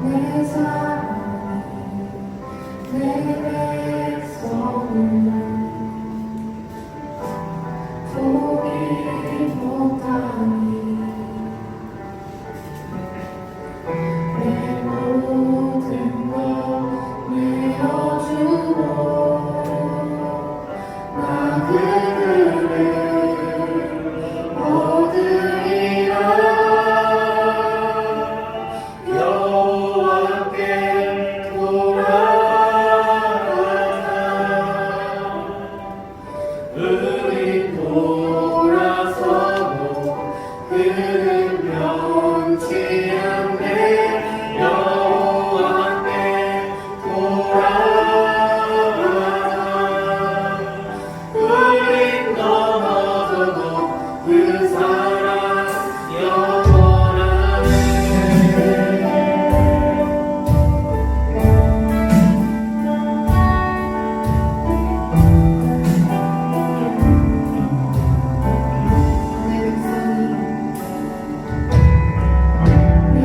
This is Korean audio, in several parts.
내 사랑이 내 백성을 포기 못하니 내 모든 것 내어주고 나 그들을 얻으리라. 여호와께 돌아가자. 우리 돌아서고 그는 변치 않네. 여호와께 돌아가자. 우린 넘어져도 그 사랑 영원하네. 내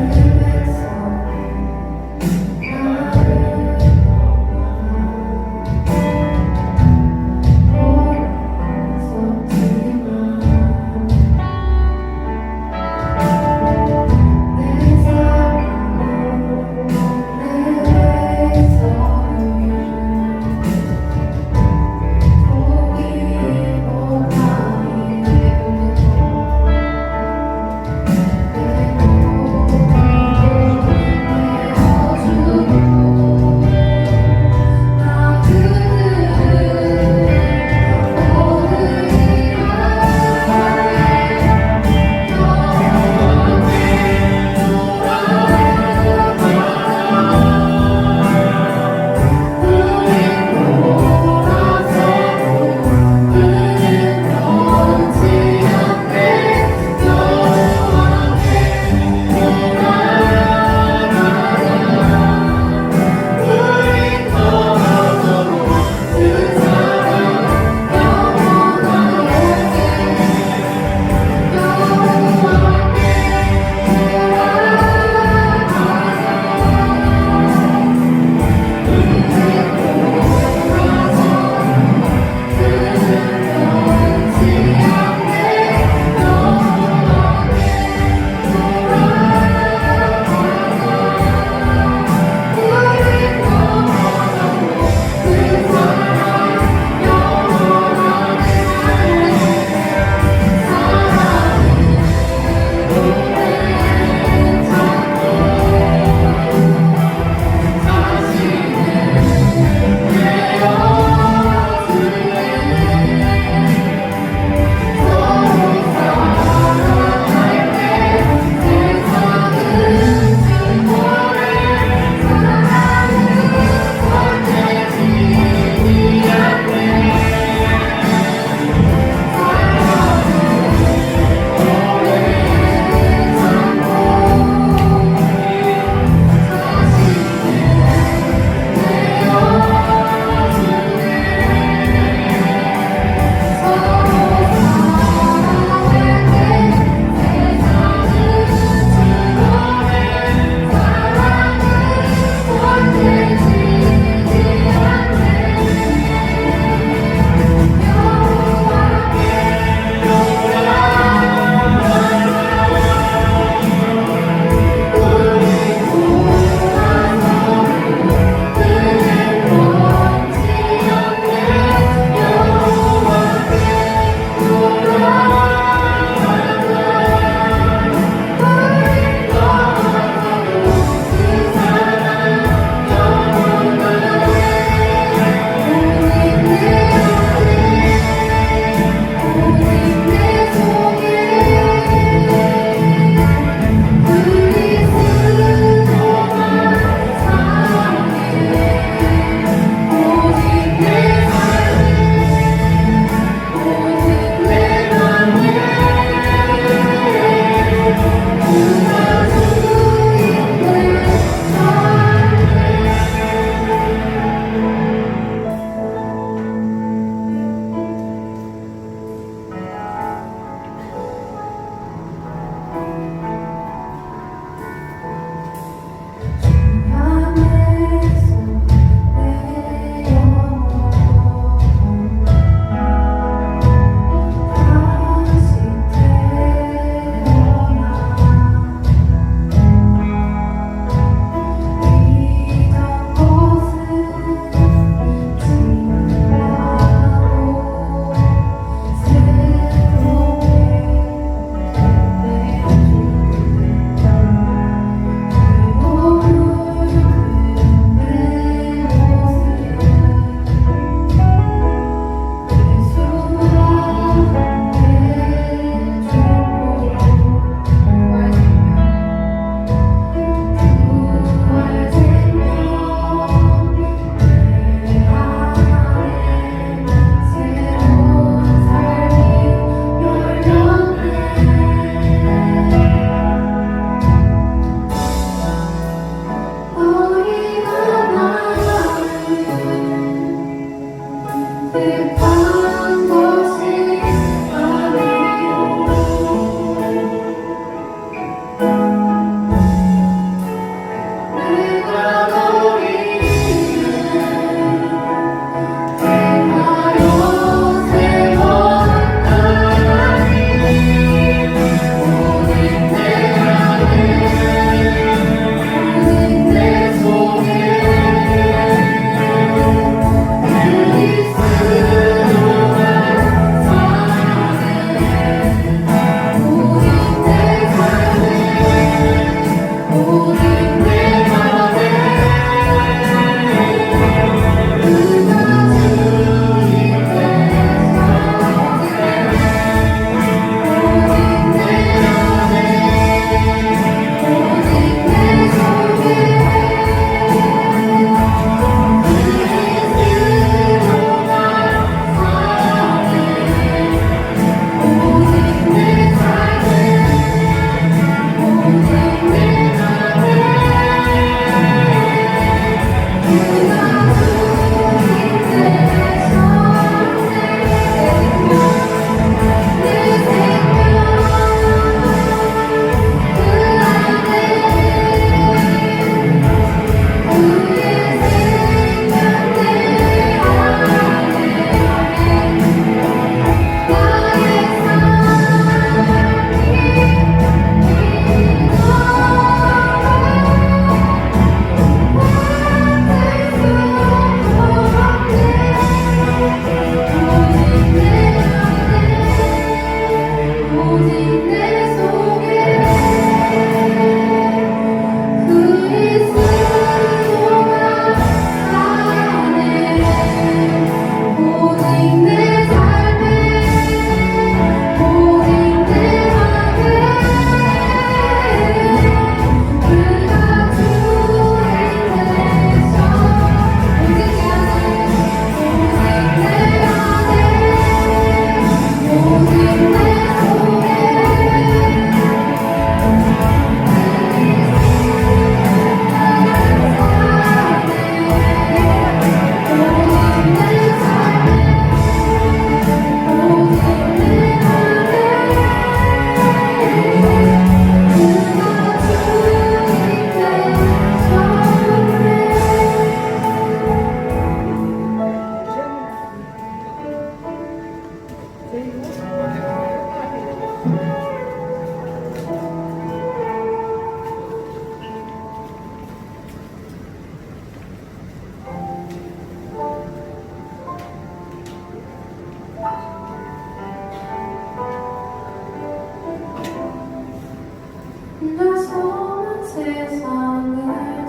혼자서만 세상을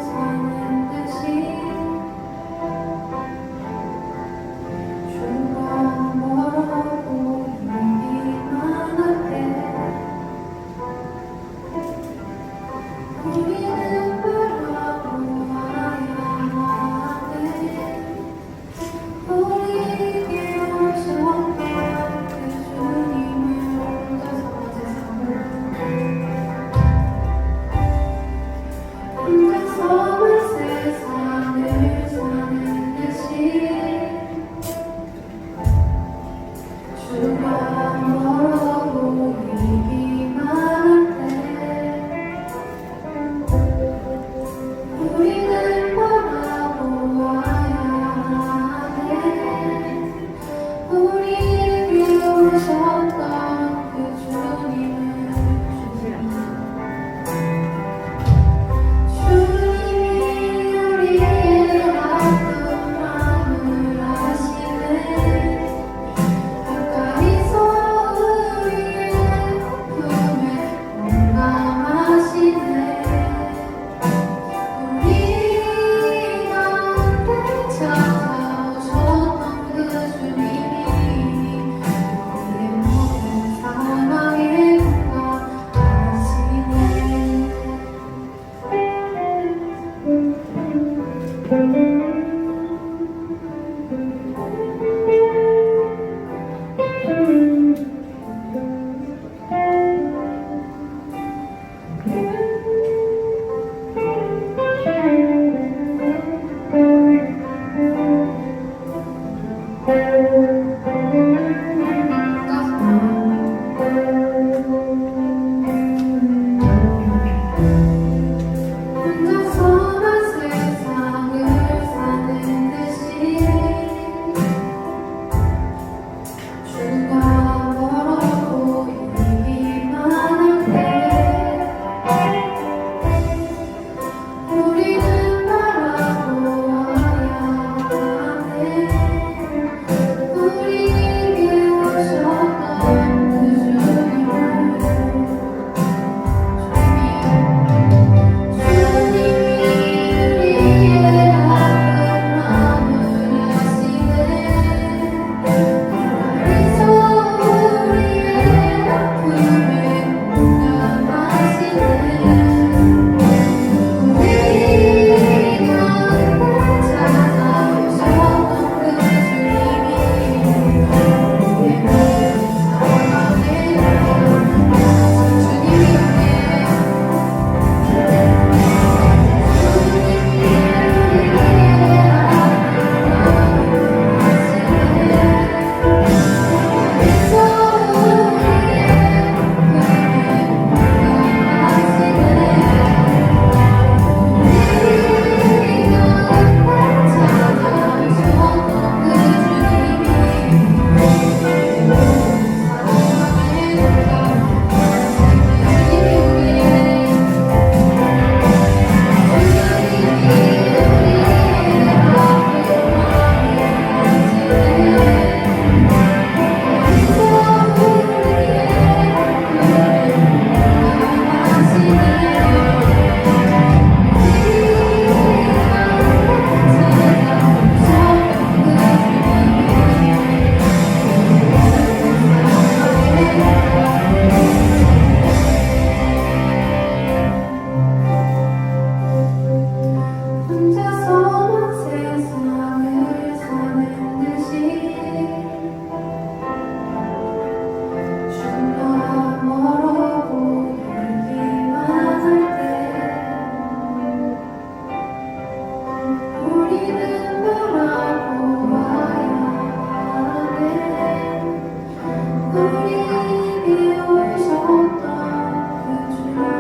사는 듯이 주가 멀어고 일이 많은데 우리는 바라보아야 하네. 우리에게 오셨던 그 주님을 혼자서만 세상을 사는 듯이 주가 멀어고 일이 많은데 우리는 바라보아야 하네. 우리에게 오셨던 그 주님을 주님이 우리의 아픈 마음을 아시네. 가까이서 우리의 아픔에 공감하시네. 우리 가운데 찾아오셨던 그 주님이 우리의 모든 상황에 공감하시네. 혼자서만 세상을 사는 듯이 주가 멀어고 일이 많은데 우리는 바라보아야 하네. 우리에게 오셨던 그 주님을 주님이 우리의 아픈 마음을 아시네. 가까이서 우리의 아픔에 공감하시네. 우리 가운데 찾아오셨던 그 주님이 우리의 모든 상황에 혼자서만 세상을 사는 듯이 주가 멀어고 일이 많은데 우리는 바라보아야 하네. 우리에게 오셨던 그 주님을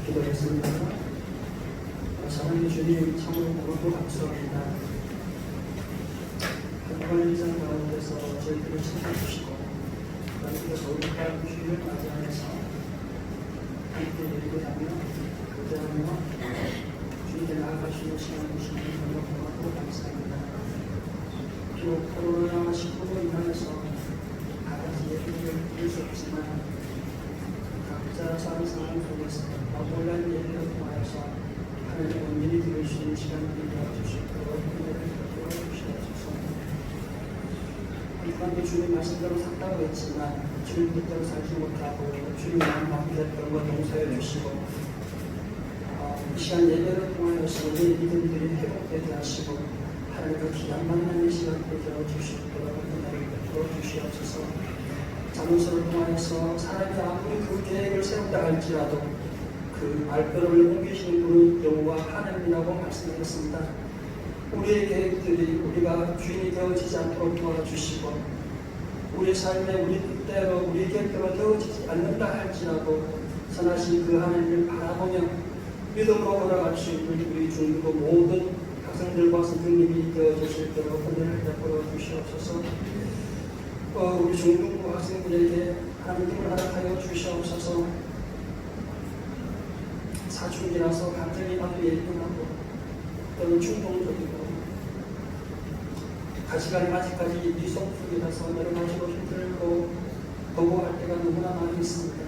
기도했습니다. 사랑의 주님, 참으로 고맙고 감사합니다. 이번 일상 가운데서 저희들을 챙겨주시고 저희가 서울까지 주일을 맞이하면서 함께 예배하며 교제하며 주님께 나아가시는 시간 주시는 너무 고맙고 감사합니다. 비록 코로나19로 인하여서 다 같이 예배를 드릴 수 없지만 각자 사는 상황 속에서 온라인 예배를 통하여서 하나님의 원인이 되실 수 있는 시간들이 되어주시도록 은혜를 베풀어 주시옵소서. 이 가운데 주님 말씀대로 샀다고 했지만 주님 뜻대로 살지 못하고 주님 마음 바뀌었던 것 용서해 주시고 이 시간 예배를 통하여서 우리의 믿음들이 회복되게 하시고 하나님과 귀한 만남의 시간을 되어주시도록 은혜를 베풀어 주시옵소서. 자문서를 통하여서 사람이 아무리 그 계획을 세운다 할지라도 그 말씀을 옮기시는 분은 여호와 하나님이라고 말씀하셨습니다. 우리의 계획들이 우리가 주인이 되어지지 않도록 도와주시고 우리의 삶에 우리 뜻대로 우리 계획대로 되어지지 않는다 할지라도 선하신 그 하나님을 바라보며 믿음으로 걸어갈 수 있는 우리 중고 모든 학생들과 선생님이 되어주실도록 은혜를 베풀어 주시옵소서. 우리 중등부 학생들에게 하나님을 허락하여 주시옵소서. 사춘기라서 감정이 아주 예민하고 또는 충동적이고 가시관이 아직까지 미성숙이라서 여러 가지로 힘들고 거부할 때가 너무나 많이 있습니다.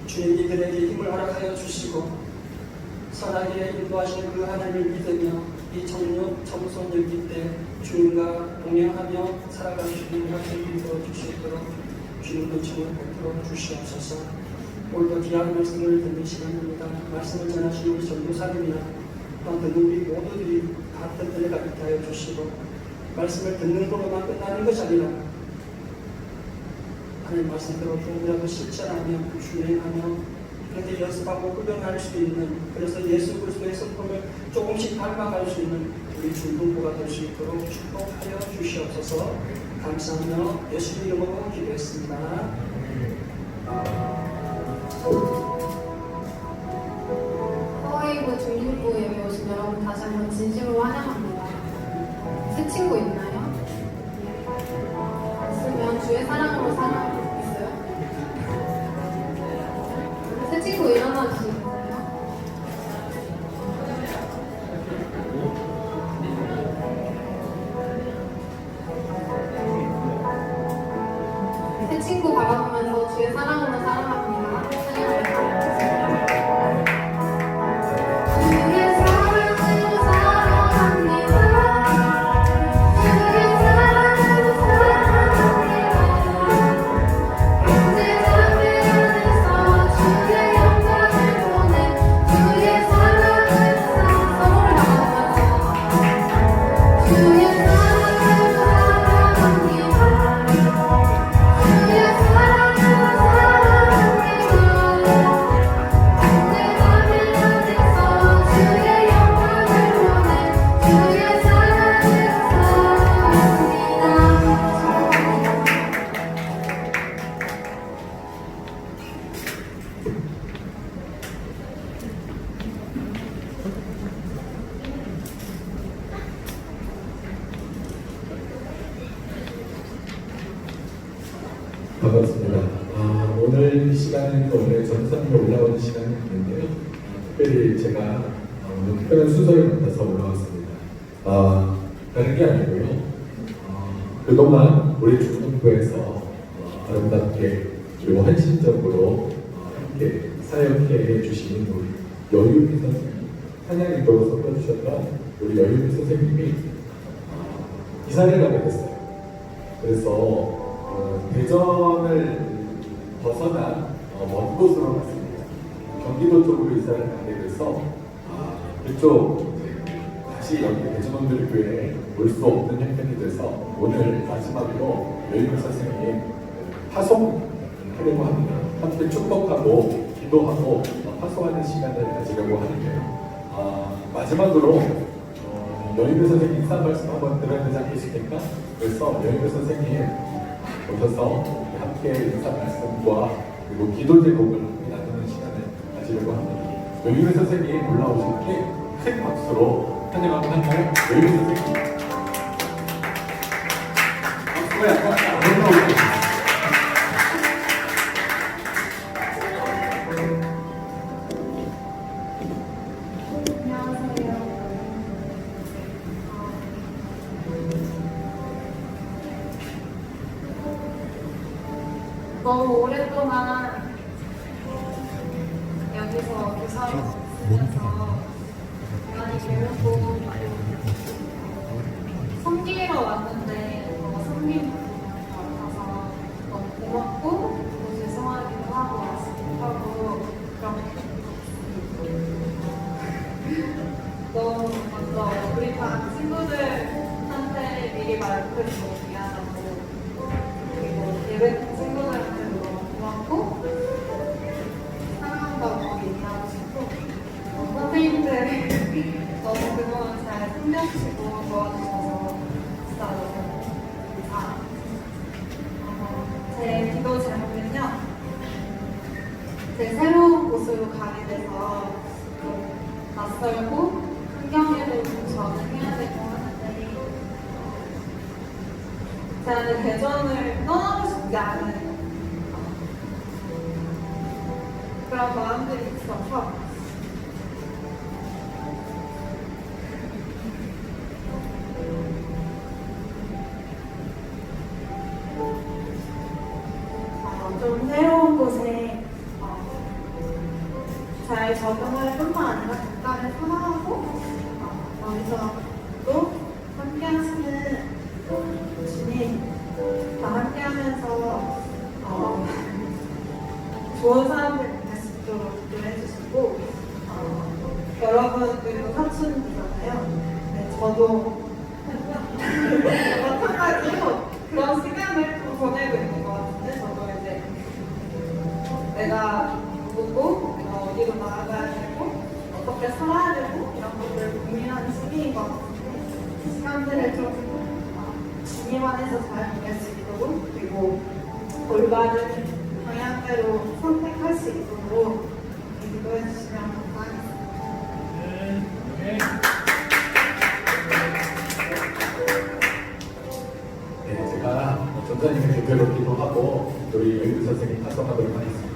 주님 이들에게 힘을 허락하여 주시고 선하게 인도하시는 그 하나님을 믿으며 이 청소년기 때 주님과 동행하며 살아갈 수 있는 학생들이 되어주시도록 주님 은총을 베풀어 주시옵소서. 오늘도 귀한 말씀을 듣는 시간입니다. 말씀을 전하시는 우리 전도사님이나 또 듣는 우리 모두들이 같은 은혜가 있게 하여 주시고 말씀을 듣는 것으로만 끝나는 것이 아니라 하나님 말씀대로 조금이라도 실천하며 준행하며 그렇게 연습하고 흡연할 수 있는 그래서 예수 그리스도의 성품을 조금씩 닮아갈 수 있는 우리 중등부가 될 수 있도록 축복하여 주시옵소서. 감사하며 예수 이름으로 기도했습니다. 허웨이브 중등부 예배 오신 여러분 다시 한번 진심으로 환영합니다. 새 친구 있나요? 있으면 주의 사랑으로 살아가고 있어요? 새 친구 일어나 주시겠어요? 새 친구 바라보면서 주의 사랑으로 살아갑니다. 주의 사랑으로 살아갑니다. 주의 사랑으로 살아갑니다. 현재 자매 안에서 주의 영광을 보내 주의 사랑으로 서로를 바라보면서 주의 사랑으로 살아갑니다. 주의 사랑으로 살아갑니다. 내 맘에 안에서 주의 영광을 보내 주의 사랑으로 반갑습니다. 오늘 이 시간은 원래 전선으로 올라오는 시간이 있는데요. 특별히 제가 오늘 특별한 순서를 맡아서 올라왔습니다. 다른 게 아니고요. 그동안 우리 중등부에서 아름답게 그리고 헌신적으로 함께 사역해 해주신 우리 여유미 선생님, 찬양인도로 섞어주셨던 우리 여유미 선생님이 이사를 가게 됐어요. 그래서 대전을 벗어난 먼 곳으로 갔습니다. 경기도 쪽으로 이사를 가게 돼서 그쪽 다시 여기 대전원들교회에 올 수 없는 형편이 돼서 오늘 마지막으로 여유미 선생님 파송하려고 합니다. 함께 축복하고 기도하고 파송하는 시간을 가지려고 하는데요. 마지막으로 여유미 선생님 인사 말씀 한번 드려야 되지 않겠습니까? 그래서 여유미 선생님 오셔서 함께 인사 말씀과 그리고 기도 제목을 함께 나누는 시간을 가지려고 합니다. 여유미 선생님 올라오실 때 큰 박수로 환영합니다. 여유미 선생님. 안녕하세요. 너무 오랫동안 여기서 교사로 있으면서 많이 배우고 섬기러 왔는데 섬긴 부분인 것 같아서 너무 고맙고 또 죄송하기도 하고 그렇게 너무 먼저 우리 반 친구들한테 미리 말해줘서 너무 미안하고 그리고 예배 친구들한테도 너무 고맙고 사랑한다고 얘기하고 싶고 선생님들 너무 그동안 잘 섬겨주시고 도와주셔서 진짜 너무 감사합니다. 제 기도 제목은요, 제 새로운 곳으로 가게 돼서 좀 낯설고 환경에도 좀 적응해야 되고 하는데 제가 대전을 떠나고 싶지 않은 그런 마음들이 있어서 좀 새로운 곳에 잘 적응할 뿐만 아니라 국가를 사랑하고 여기서 또 함께 하시는 주님과 함께 하면서 좋은 사람들 될 수 있도록 기도해 주시고 여러분들도 사춘이잖아요. 네, 저도 마찬가지로 그런 시간을 또 보내고 있는 것 같은데 저도 이제 내가 누구고 내가 어디로 나아가야 되고 어떻게 살아야 되고 이런 것들을 고민하는 시기인 것 같은데 시간들을 좀 주님 안에서 잘 보낼 수 있도록 그리고 올바른 방향대로 선택할 수 있도록 기도해 주시면 감사하겠습니다. 네, 제가 전자님의 대표로 기도하고 우리 여인도 선생님 활동하도록 하겠습니다.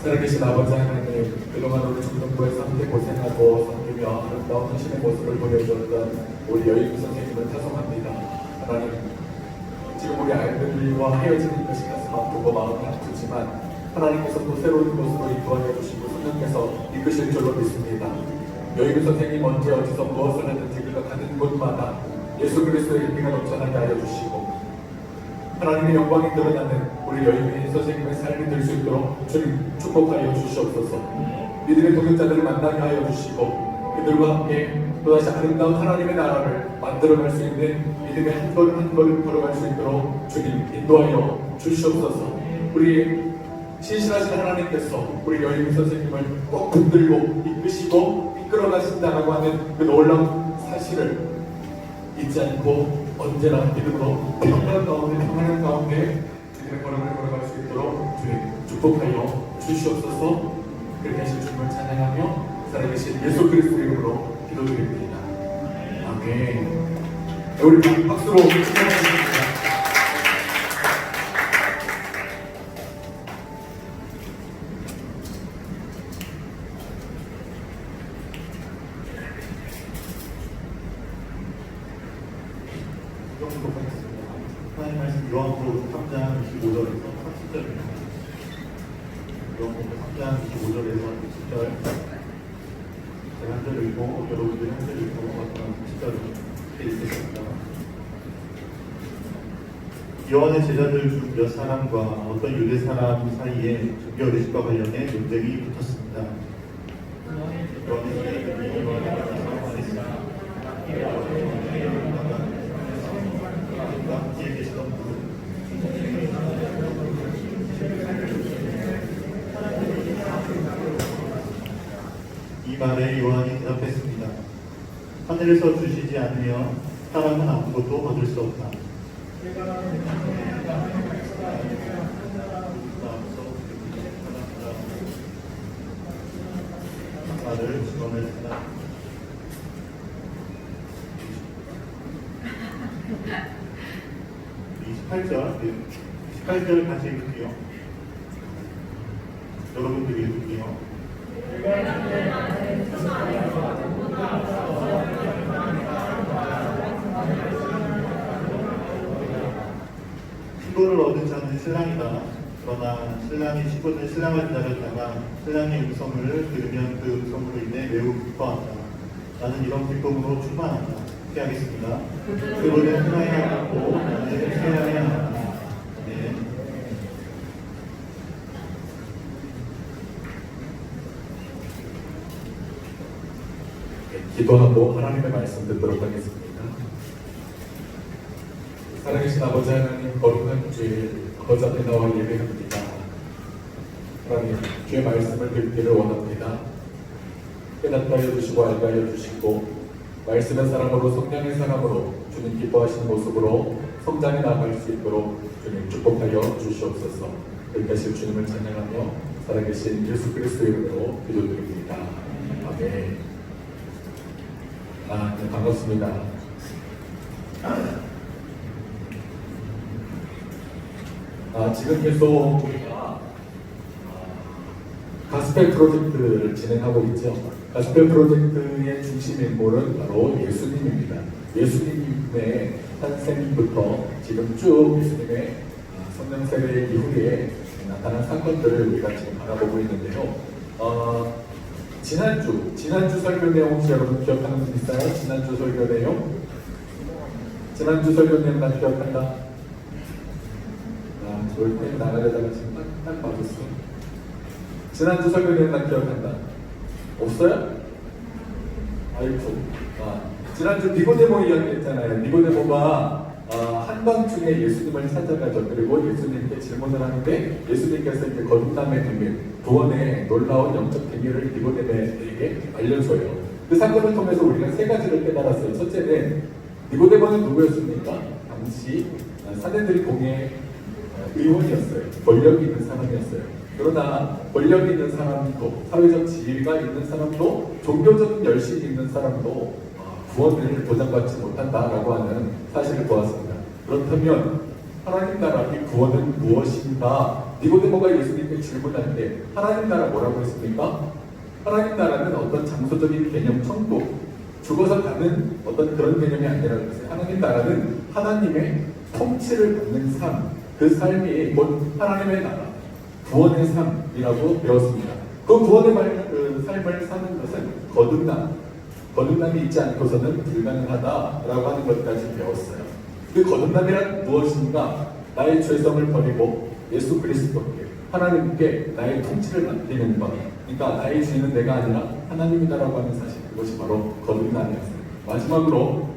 살아계신 아버지 하나님, 그동안 우리 중등부에서 함께 고생하고 섬기며 아름다운 하신의 모습을 보여주었던 우리 여인도 선생님을 타성합니다. 하나님, 지금 우리 아이들과 헤어지는 것이 가슴 아프고 마음이 아프지만 하나님께서 또 새로운 곳으로 인도하여 주시고 성령께서 이끄실 줄로 믿습니다. 여인도 선생님 언제 어디서 무엇을 하든지 그가 가는 곳마다 예수 그리스도의 피가 넘쳐나게 하여 주시고 하나님의 영광이 드러나는 우리 여인의 선생님의 삶이 될 수 있도록 주님 축복하여 주시옵소서. 믿음의 동역자들을 만나게 하여 주시고 그들과 함께 또다시 아름다운 하나님의 나라를 만들어갈 수 있는 믿음의 한 걸음 한 걸음 걸어갈 수 있도록 주님 인도하여 주시옵소서. 우리 신실하신 하나님께서 우리 여인 선생님을 꼭 붙들고 이끄시고 이끌어가신다라고 하는 그 놀라운 사실을 잊지 않고 언제나 믿음으로 평강 가운데 평안한 가운데 믿음의 걸음을 걸어갈 수 있도록 주님 축복하여 주시옵소서. 그렇게 하신 주님을 찬양하며 살아계신 예수 그리스도 이름으로 기도드립니다. 아멘. 우리 박수로 찬양하겠습니다. 하나님 말씀 요한복음 3장 25절에서 30절입니다. 요한복음 3장 25절에서 30절 제가 한 절 읽고 여러분들이 한 절 읽고 어떤 30절을 읽겠습니다. 요한의 제자들 중 몇 사람과 어떤 유대 사람 사이에 종교 의식과 관련해 논쟁이 붙었습니다. 요한의 제자들이 함께 계시던 분 이 말에 요한이 대답했습니다. 하늘에서 주시지 않으면 사람은 아무것도 얻을 수 없다. 나를 직원을 찾아 18절, 18절 다시 읽을게요. 여러분들이 읽을게요. 신부를 얻은 자는 신랑이다. 그러나 신랑이 신부는 신랑을 기다렸다가 신랑의 음성을 들으면 그 음성으로 인해 매우 기뻐한다. 나는 이런 기쁨으로 충만한다. 함께 하겠습니다. 그분은 신랑이 같고 나는 신랑이 하다. 네. 기도하고 하나님의 말씀 듣도록 하겠습니다. 살아계신 아버지 하나님, 거룩한 주일 아버지 앞에 나와 예배합니다. 하나님, 주의 말씀을 듣기를 원합니다. 깨닫게 하여 주시고 알게 하여 주시고 말씀의 사람으로 성령의 사람으로 주님 기뻐하시는 모습으로 성장해 나아갈 수 있도록 주님 축복하여 주시옵소서. 여기까지 주님을 찬양하며 살아계신 예수 그리스도의 이름으로 기도드립니다. 아멘. 네, 반갑습니다. 지금 계속 우리가 가스펠 프로젝트를 진행하고 있죠. 가스펠 프로젝트의 중심 인물은 바로 예수님입니다. 예수님의 탄생부터 지금 쭉 예수님의 성령 세례 이후에 나타난 사건들을 우리가 지금 알아보고 있는데요. 지난주 설교 내용 혹시 여러분 기억하는 분 있어요? 지난주 설교 내용? 지난주 설교 내용 난 기억한다? 저희 때 나가려다가 지금 딱 맞았어. 지난주 설교 내용 난 기억한다? 없어요? 아이고. 지난주 니고데모 이야기 했잖아요. 니고데모가 한밤중에 예수님을 찾아가죠. 그리고 예수님께 질문을 하는데 예수님께서 이제 거듭남의 비밀, 구원의 놀라운 영적 비밀을 니고데모에게 알려줘요. 그 사건을 통해서 우리가 세 가지를 깨달았어요. 첫째는 니고데모는 누구였습니까? 당시 사내들이 공의 의원이었어요. 권력이 있는 사람이었어요. 그러나 권력이 있는 사람도, 사회적 지위가 있는 사람도, 종교적인 열심이 있는 사람도 구원을 보장받지 못한다라고 하는 사실을 보았습니다. 그렇다면 하나님 나라의 구원은 무엇인가? 니고데모가 예수님께 질문할 때 하나님 나라 뭐라고 했습니까? 하나님 나라는 어떤 장소적인 개념, 천국, 죽어서 가는 어떤 그런 개념이 아니라고 했어요. 하나님 나라는 하나님의 통치를 받는 삶, 그 삶이 곧 하나님의 나라, 구원의 삶이라고 배웠습니다. 그 구원의 삶을 사는 것은 거듭남이 있지 않고서는 불가능하다라고 하는 것까지 배웠어요. 그 거듭남이란 무엇인가? 나의 죄성을 버리고 예수 그리스도께, 하나님께 나의 통치를 맡기는 것. 그러니까 나의 주인은 내가 아니라 하나님이다라고 하는 사실, 그것이 바로 거듭남이었어요. 마지막으로,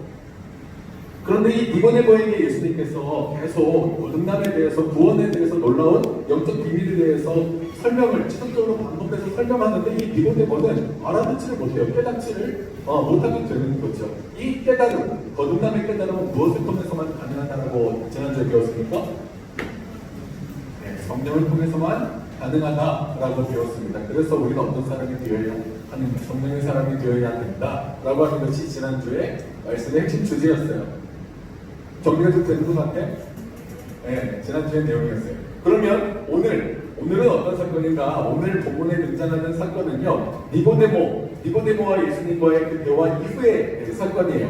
그런데 이 니고데모에게 예수님께서 계속 거듭남에 대해서, 구원에 대해서, 놀라운 영적 비밀에 대해서 설명을 지속적으로 반복해서 설명하는데 이 니고데모는 알아듣지를 못해요. 깨닫지를 못하게 되는 거죠. 이 깨달음, 거듭남의 깨달음은 무엇을 통해서만 가능하다고 지난주에 배웠습니까? 네, 성령을 통해서만 가능하다라고 배웠습니다. 그래서 우리가 어떤 사람이 되어야 하는, 성령의 사람이 되어야 된다라고 하는 것이 지난주에 말씀의 핵심 주제였어요. 정리가 좀 되는 것 같아? 네, 지난주의 내용이었어요. 그러면 오늘은 어떤 사건인가? 오늘 본문에 등장하는 사건은요, 니고데모와 예수님과의 그 대화 이후의 사건이에요.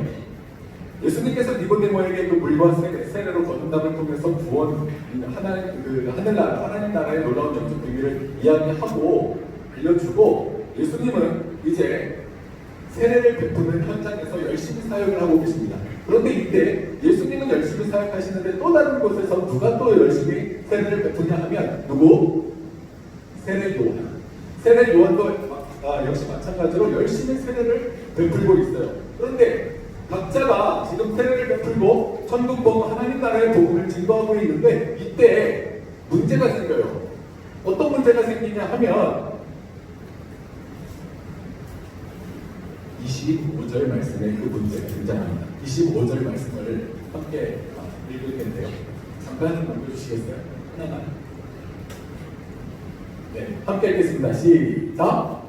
예수님께서 니고데모에게 그 물과 세례로 거듭남을 통해서 구원, 하나님 나라의 놀라운 영적 비밀을 이야기하고 알려주고, 예수님은 이제 세례를 베푸는 현장에서 열심히 사역을 하고 계십니다. 그런데 이때 예수님은 열심히 사역하시는데 또 다른 곳에서 누가 또 열심히 세례를 베푸냐 하면 누구? 세례 요한. 세례 요한도 역시 마찬가지로 열심히 세례를 베풀고 있어요. 그런데 각자가 지금 세례를 베풀고 천국복음 하나님 나라의 복음을 증거하고 있는데 이때 문제가 생겨요. 어떤 문제가 생기냐 하면 25절 말씀에 그 문제가 등장합니다. 25절 말씀을 함께 읽을 텐데요. 잠깐 넘겨주시겠어요? 하나만. 네, 함께 읽겠습니다. 시작!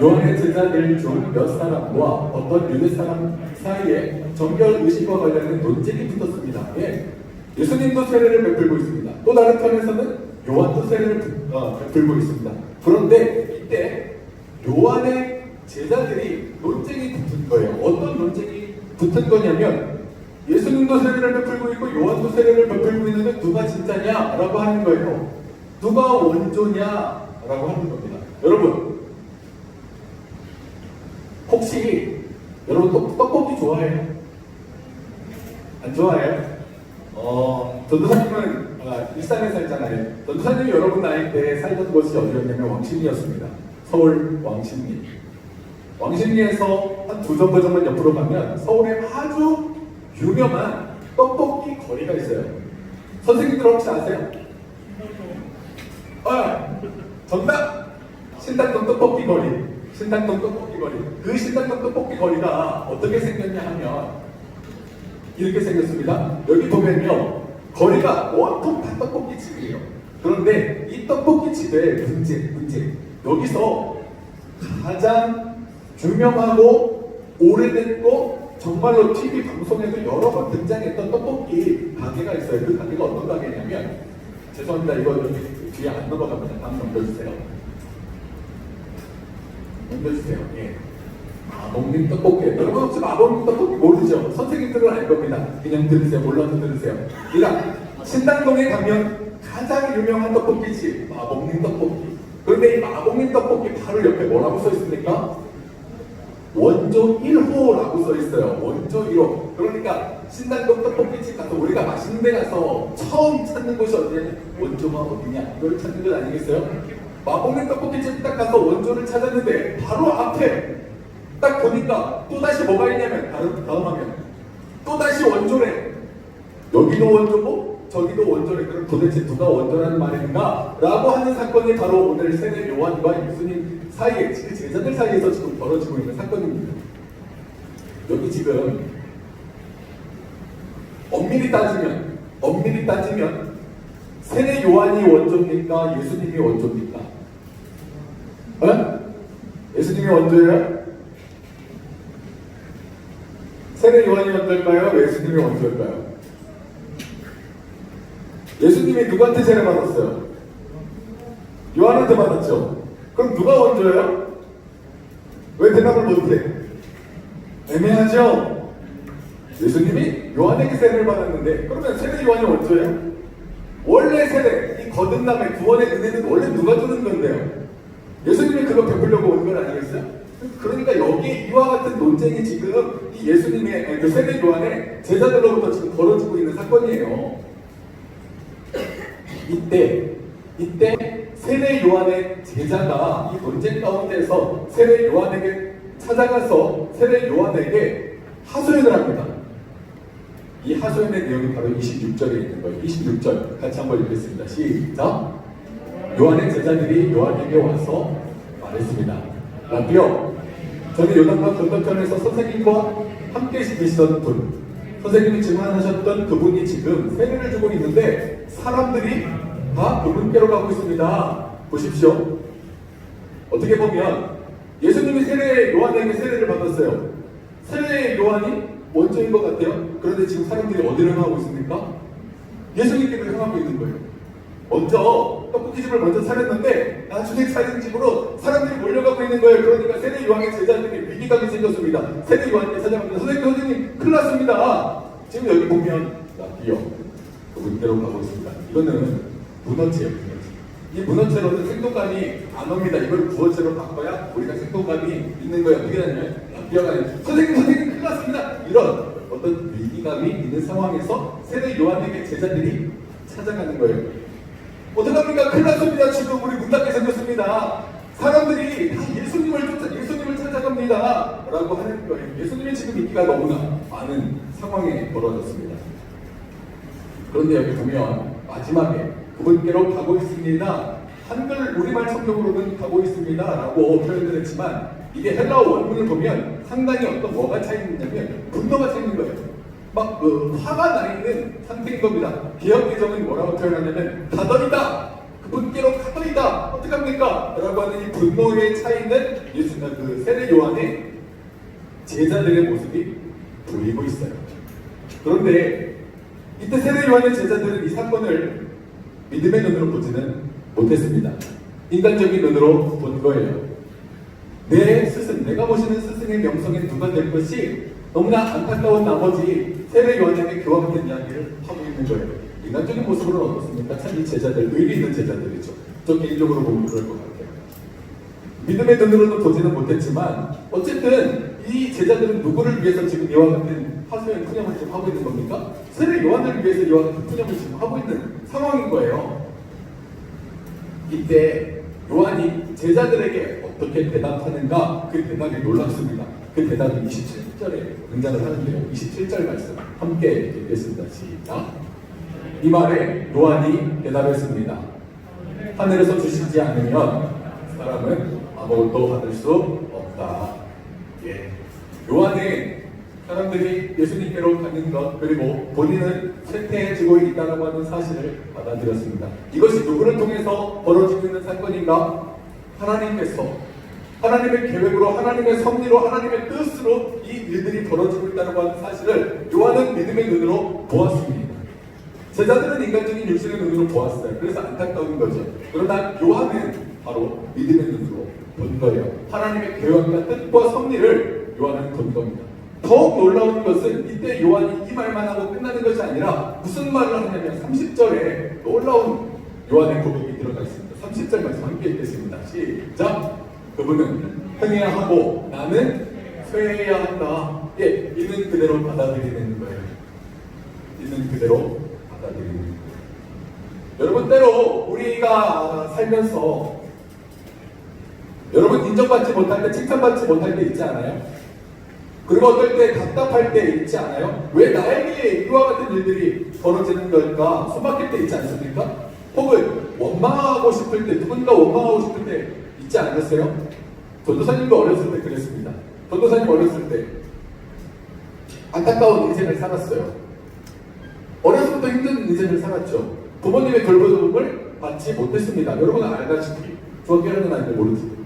요한의 제자들 중 몇 사람과 어떤 유대 사람 사이에 정결 의식과 관련된 논쟁이 붙었습니다. 예. 예수님도 세례를 베풀고 있습니다. 또 다른 편에서는 요한도 세례를 베풀고 있습니다. 그런데 이때 요한의 제자들이 논쟁이 붙은 거예요. 어떤 논쟁이 붙은 거냐면 예수님도 세례를 베풀고 있고 요한도 세례를 베풀고 있는데 누가 진짜냐? 라고 하는 거예요. 누가 원조냐? 라고 하는 겁니다. 여러분 혹시 여러분 떡볶이 좋아해요? 안 좋아해요? 전도사님은 일산에 살잖아요. 전도사님이 여러분 나이 때 살던 곳이 어디였냐면 왕십리였습니다. 서울 왕십리. 왕십리에서 한 2점포 정도 옆으로 가면 서울에 아주 유명한 떡볶이 거리가 있어요. 선생님들 혹시 아세요? 정답! 신당동 떡볶이 거리. 신당동 떡볶이 거리. 그 신당동 떡볶이 거리가 어떻게 생겼냐 하면 이렇게 생겼습니다. 여기 보면요, 거리가 온통 다 떡볶이 집이에요. 그런데 이 떡볶이 집의 문제. 여기서 가장 유명하고 오래됐고 정말로 TV 방송에도 여러 번 등장했던 떡볶이 가게가 있어요. 그 가게가 어떤 가게냐면, 죄송합니다. 이거 여기 뒤에 안 넘어갑니다. 다음 넘겨주세요. 예. 마봉님 떡볶이. 여러분 혹시 마봉님 떡볶이 모르죠? 선생님들은 알 겁니다. 그냥 들으세요. 몰라도 들으세요. 신당동에 가면 가장 유명한 떡볶이집 마봉님 떡볶이. 그런데 이 마봉님 떡볶이 바로 옆에 뭐라고 써 있습니까? 원조 1호라고 써 있어요. 원조 1호. 그러니까 신당동 떡볶이집 가서 우리가 맛있는 데 가서 처음 찾는 곳이 어디냐? 원조가 어디냐? 이걸 찾는 것 아니겠어요? 마봉님 떡볶이집 딱 가서 원조를 찾았는데 바로 앞에 딱 보니까 또다시 뭐가 있냐면 다음 화면 또다시 원조래. 여기도 원조고 저기도 원조래. 그럼 도대체 누가 원조라는 말인가? 라고 하는 사건이 바로 오늘 세례 요한과 예수님 사이에, 제자들 사이에서 지금 벌어지고 있는 사건입니다. 여기 지금 엄밀히 따지면 세례 요한이 원조입니까? 예수님이 원조입니까? 예수님이 원조예요? 세례 요한이 원조일까요? 예수님이 원조일까요? 예수님이 누구한테 세례 받았어요? 요한한테 받았죠? 그럼 누가 원조예요? 왜 대답을 못해? 애매하죠? 예수님이 요한에게 세례를 받았는데 그러면 세례 요한이 원조예요? 원래 세례, 이 거듭남의 구원의 은혜는 원래 누가 주는 건데요? 예수님이 그거 베풀려고 온 건 아니겠어요? 그러니까 여기 이와 같은 논쟁이 지금 이 예수님의 그 세례 요한의 제자들로부터 지금 벌어지고 있는 사건이에요. 이때 세례 요한의 제자가 이 논쟁 가운데서 세례 요한에게 찾아가서 세례 요한에게 하소연을 합니다. 이 하소연의 내용이 바로 26절에 있는 거예요. 26절 같이 한번 읽겠습니다. 시작. 요한의 제자들이 요한에게 와서 말했습니다. 라비요, 저는 요단강 건너편에서 선생님과 함께 계시던 분, 선생님이 증언하셨던 그분이 지금 세례를 주고 있는데 사람들이 다 그분께로 가고 있습니다. 보십시오. 어떻게 보면 예수님이 세례 요한에게 세례를 받았어요. 세례 요한이 원조인 것 같아요. 그런데 지금 사람들이 어디로 향하고 있습니까? 예수님께로 향하고 있는 거예요. 먼저 떡볶이집을 먼저 차렸는데 나중에 차린 집으로 사람들이 몰려가고 있는 거예요. 그러니까 세례 요한의 제자들이 위기감이 생겼습니다. 세례 요한께 찾아갑니다. 선생님 큰일 났습니다. 지금 여기 보면 라비요, 그분께로 가고 있습니다. 이거는 문어체예요. 이 문어체로는 생동감이 안 옵니다. 이걸 구어체로 바꿔야 우리가 생동감이 있는 거예요. 어떻게 하냐면 라비요가 아니라 선생님 큰일 났습니다. 이런 어떤 위기감이 있는 상황에서 세례 요한에게 제자들이 찾아가는 거예요. 어떡합니까? 큰일 났습니다. 지금 우리 문 닫게 생겼습니다. 사람들이 다 예수님을 찾아갑니다. 라고 하는 거예요. 예수님의 지금 인기가 너무나 많은 상황에 벌어졌습니다. 그런데 여기 보면 마지막에 그분께로 가고 있습니다. 한글 우리말 성경으로는 가고 있습니다. 라고 표현을 했지만 이게 헬라어 원문을 보면 상당히 뭐가 차이있냐면 분노가 차이는 거예요. 막 화가 나 있는 상태인 겁니다. 개혁개정은 뭐라고 표현하냐면 가더이다. 그분께로 가더이다. 어떡합니까? 라고 하는 이 분노에 차 있는 그 세례 요한의 제자들의 모습이 보이고 있어요. 그런데 이때 세례 요한의 제자들은 이 사건을 믿음의 눈으로 보지는 못했습니다. 인간적인 눈으로 본 거예요. 내 스승, 내가 모시는 스승의 명성에 누가 될 것이 너무나 안타까운 나머지 세례 요한에게 교와 같은 이야기를 하고 있는 거예요. 인간적인 모습으로는 어떻습니까? 참 이 제자들, 의리 있는 제자들이죠. 저 개인적으로 보면 그럴 것 같아요. 믿음의 눈으로는 보지는 못했지만 어쨌든 이 제자들은 누구를 위해서 지금 이와 같은 하소연 푸념을 지금 하고 있는 겁니까? 세례 요한을 위해서 이와 같은 푸념을 지금 하고 있는 상황인 거예요. 이때 요한이 제자들에게 어떻게 대답하는가? 그 대답이 놀랍습니다. 그 대답이 27절에 등장을 하는데요. 27절 말씀 함께 읽겠습니다. 시작. 이 말에 요한이 대답했습니다. 하늘에서 주시지 않으면 사람은 아무것도 받을 수 없다. 예. 요한은 사람들이 예수님께로 가는 것 그리고 본인은 쇠퇴해지고 있다고 하는 사실을 받아들였습니다. 이것이 누구를 통해서 벌어지고 있는 사건인가? 하나님께서 하나님의 계획으로 하나님의 섭리로 하나님의 뜻으로 이 일들이 벌어지고 있다고 하는 사실을 요한은 믿음의 눈으로 보았습니다. 제자들은 인간적인 육신의 눈으로 보았어요. 그래서 안타까운 거죠. 그러나 요한은 바로 믿음의 눈으로 본 거예요. 하나님의 계획과 뜻과 섭리를 요한은 본 겁니다. 더욱 놀라운 것은 이때 요한이 이 말만 하고 끝나는 것이 아니라 무슨 말을 하냐면 30절에 놀라운 요한의 고백이 들어가 있습니다. 30절 말씀 함께 읽겠습니다. 시작. 그분은 행해야 하고 나는 쇠해야 한다. 예, 있는 그대로 받아들이는 거예요. 있는 그대로 받아들이는 거예요. 여러분 때로 우리가 살면서 여러분 인정받지 못할 때 칭찬받지 못할 때 있지 않아요? 그리고 어떨 때 답답할 때 있지 않아요? 왜 나에게 이와 같은 일들이 벌어지는 걸까? 숨막힐 때 있지 않습니까? 혹은 원망하고 싶을 때, 누군가 원망하고 싶을 때 있지 않으셨어요? 전도사님도 어렸을 때 그랬습니다. 전도사님 어렸을 때 안타까운 인생을 살았어요. 어려서부터 힘든 인생을 살았죠. 부모님의 돌봄을 받지 못했습니다. 여러분은 알다시피 중학교 1학년 아닌데 모르지.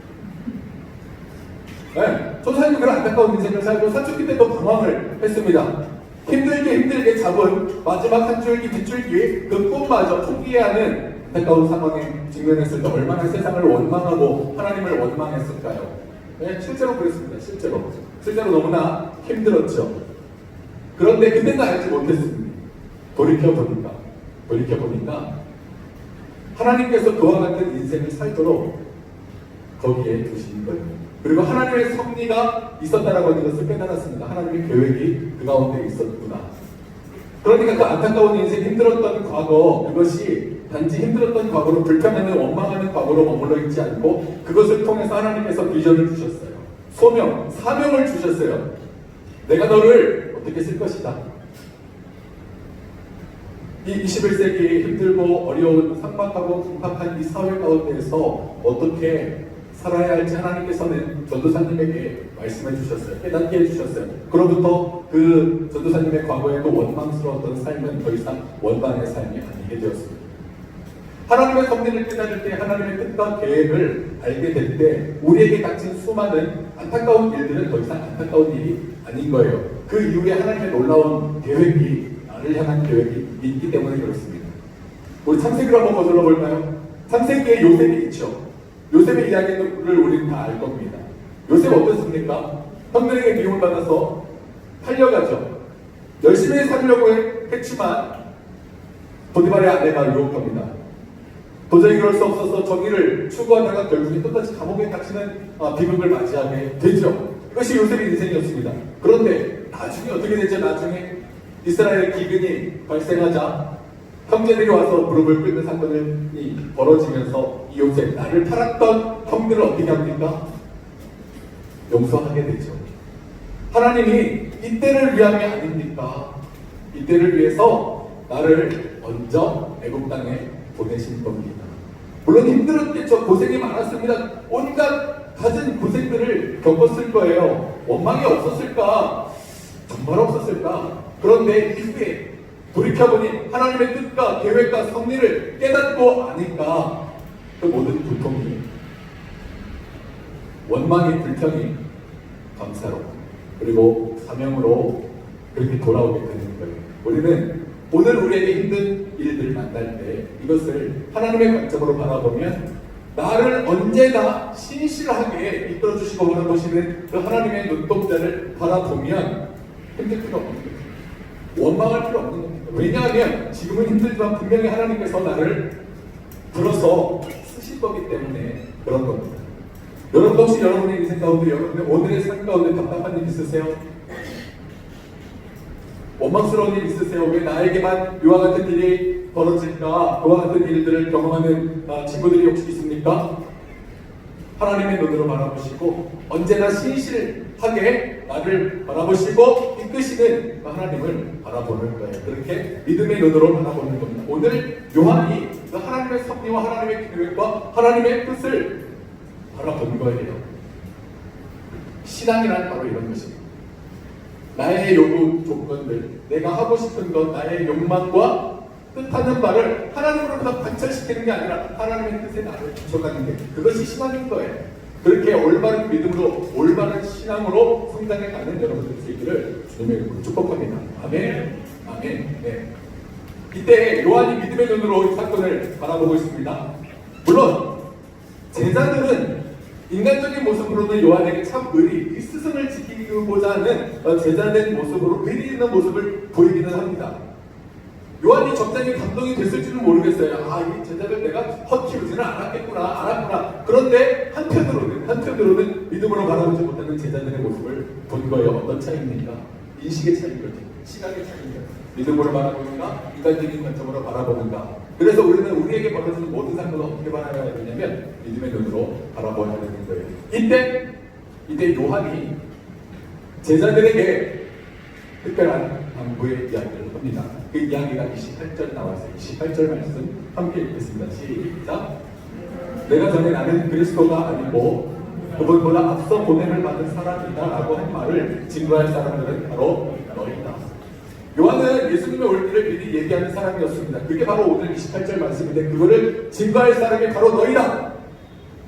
네, 전도사님은 그런 안타까운 인생을 살고 사춘기 때도 방황을 했습니다. 힘들게 잡은 마지막 한 줄기 뒷줄기 그 꿈마저 포기해야 하는 안타까운 상황에 직면했을 때 얼마나 세상을 원망하고 하나님을 원망했을까요? 네, 실제로 그랬습니다. 실제로 너무나 힘들었죠. 그런데 그때는 알지 못했습니다. 돌이켜보니까 하나님께서 그와 같은 인생을 살도록 거기에 두신 거예요. 그리고 하나님의 섭리가 있었다라고 하는 것을 깨달았습니다. 하나님의 계획이 그 가운데 있었구나. 그러니까 그 안타까운 인생, 힘들었던 과거, 그것이 단지 힘들었던 과거로 불평하는 원망하는 과거로 머물러 있지 않고 그것을 통해서 하나님께서 비전을 주셨어요. 소명, 사명을 주셨어요. 내가 너를 어떻게 쓸 것이다. 이 21세기 힘들고 어려운 삭막하고 궁박한 이 사회 가운데에서 어떻게 살아야 할지 하나님께서는 전도사님에게 말씀해 주셨어요. 깨닫게 해주셨어요. 그로부터 그 전도사님의 과거에 또 원망스러웠던 삶은 더 이상 원망의 삶이 아니게 되었습니다. 하나님의 섭리를 깨달을 때 하나님의 뜻과 계획을 알게 될 때 우리에게 닥친 수많은 안타까운 일들은 더 이상 안타까운 일이 아닌 거예요. 그 이후에 하나님의 놀라운 계획이 나를 향한 계획이 있기 때문에 그렇습니다. 우리 창세기를 한번 거슬러 볼까요? 창세기에 요셉이 있죠. 요셉의 이야기를 우리는 다 알 겁니다. 요셉 어떻습니까? 형들에게 미움을 받아서 팔려가죠. 열심히 살려고 했지만 보디발의 아내가 유혹합니다. 도저히 그럴 수 없어서 정의를 추구하다가 결국에 또다시 감옥에 갇히는 비극을 맞이하게 되죠. 이것이 요셉의 인생이었습니다. 그런데 나중에 어떻게 되죠? 나중에 이스라엘 기근이 발생하자 형제들이 와서 무릎을 꿇는 사건이 벌어지면서 이 요셉, 나를 팔았던 형들을 어떻게 합니까? 용서하게 되죠. 하나님이 이때를 위함이 아닙니까? 이때를 위해서 나를 먼저 애국 땅에 보내신 겁니다. 물론 힘들었겠죠. 고생이 많았습니다. 온갖 가진 고생들을 겪었을 거예요. 원망이 없었을까? 정말 없었을까? 그런데 이후에 돌이켜보니 하나님의 뜻과 계획과 섭리를 깨닫고 아니까 그 모든 고통이 원망이 불평이 감사로 그리고 사명으로 그렇게 돌아오게 되는 거예요. 우리는 오늘 우리에게 힘든 일들을 만날 때 이것을 하나님의 관점으로 바라보면 나를 언제나 신실하게 이끌어주시고 바라보시는 그 하나님의 눈동자를 바라보면 힘들 필요 없는 거예요. 원망할 필요 없는 겁니다. 왜냐하면 지금은 힘들지만 분명히 하나님께서 나를 불어서 쓰실 거기 때문에 그런 겁니다. 여러분 혹시 여러분의 인생 가운데 여러분의 오늘의 삶 가운데 답답한 일 있으세요? 원망스러운 일 있으세요? 왜 나에게만 이와 같은 일이 벌어질까? 그와 같은 일들을 경험하는 친구들이 혹시 있습니까? 하나님의 눈으로 바라보시고 언제나 신실하게 나를 바라보시고 이끄시는 그 하나님을 바라보는 거예요. 그렇게 믿음의 눈으로 바라보는 겁니다. 오늘 요한이 그 하나님의 섭리와 하나님의 계획과 하나님의 뜻을 바라보는 거예요. 신앙이란 바로 이런 것입니다. 나의 요구 조건들, 내가 하고 싶은 것, 나의 욕망과 뜻하는 바를 하나님으로부터 관철시키는 게 아니라 하나님의 뜻에 나를 붙여가는 게 그것이 신앙인 거예요. 그렇게 올바른 믿음으로 올바른 신앙으로 성장해가는 여러분들 되기를 주님의 이름으로 축복합니다. 아멘. 아멘. 네. 이때 요한이 믿음의 눈으로 이 사건을 바라보고 있습니다. 물론 제자들은 인간적인 모습으로는 요한에게 참 이 스승을 지키고자 하는 제자된 모습으로 의리 있는 모습을 보이기는 합니다. 요한이 적당히 감동이 됐을지는 모르겠어요. 이 제자들 내가 헛키우지는 않았구나. 그런데 한편으로는 믿음으로 바라보지 못하는 제자들의 모습을 본 거예요. 어떤 차이입니까? 인식의 차이거든요. 시각의 차이입니다. 믿음으로 바라보는가? 인간적인 관점으로 바라보는가? 그래서 우리는 우리에게 벌어지는 모든 사건을 어떻게 바라봐야 되냐면 믿음의 눈으로 바라봐야 되는 거예요. 이때 요한이 제자들에게 특별한 당부의 이야기를 합니다. 그 이야기가 28절 나왔어요. 28절 말씀 함께 읽겠습니다. 시작. 내가 전에 나는 그리스도가 아니고 그분보다 앞서 보냄을 받은 사람이다 라고 한 말을 증거할 사람들은 바로 너희다. 요한은 예수님의 올 길을 미리 얘기하는 사람이었습니다. 그게 바로 오늘 28절 말씀인데 그거를 증거할 사람이 바로 너희다.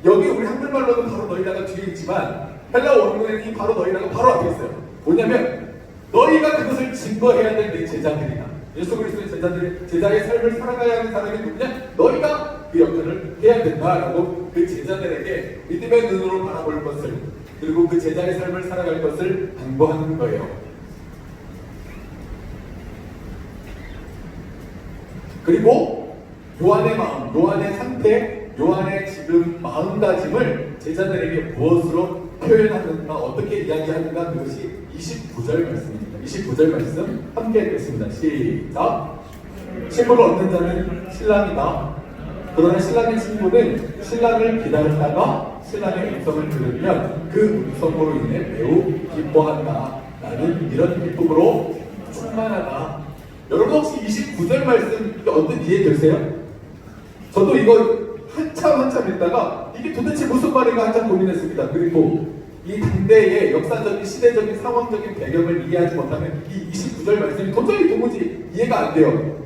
여기 우리 한글말로는 바로 너희다가 뒤에 있지만 헬라 원문에는 바로 너희다가 바로 앞에 있어요. 뭐냐면 너희가 그것을 증거해야 될 내 제자들이다. 예수 그리스도의 제자의 삶을 살아가야 하는 사람이 누구냐? 너희가 그 역할을 해야 된다라고 그 제자들에게 믿음의 눈으로 바라볼 것을 그리고 그 제자의 삶을 살아갈 것을 당부하는 거예요. 그리고 요한의 마음, 요한의 상태, 요한의 지금 마음가짐을 제자들에게 무엇으로 표현하는가, 어떻게 이야기하는가, 그것이 29절 말씀입니다. 29절 말씀 함께 읽겠습니다. 시작. 친부를 얻는 자는 신랑이다. 그러나 신랑의 친구는 신랑을 기다렸다가 신랑의 음성을 들으면 그 음성으로 인해 매우 기뻐한다. 나는 이런 기쁨으로 충만하다. 여러분 혹시 29절 말씀 어떤 이해되세요? 저도 이거 한참 읽다가 이게 도대체 무슨 말인가 한참 고민했습니다. 그리고 이 당대의 역사적인 시대적인 상황적인 배경을 이해하지 못하면 이 29절 말씀이 도무지 이해가 안 돼요.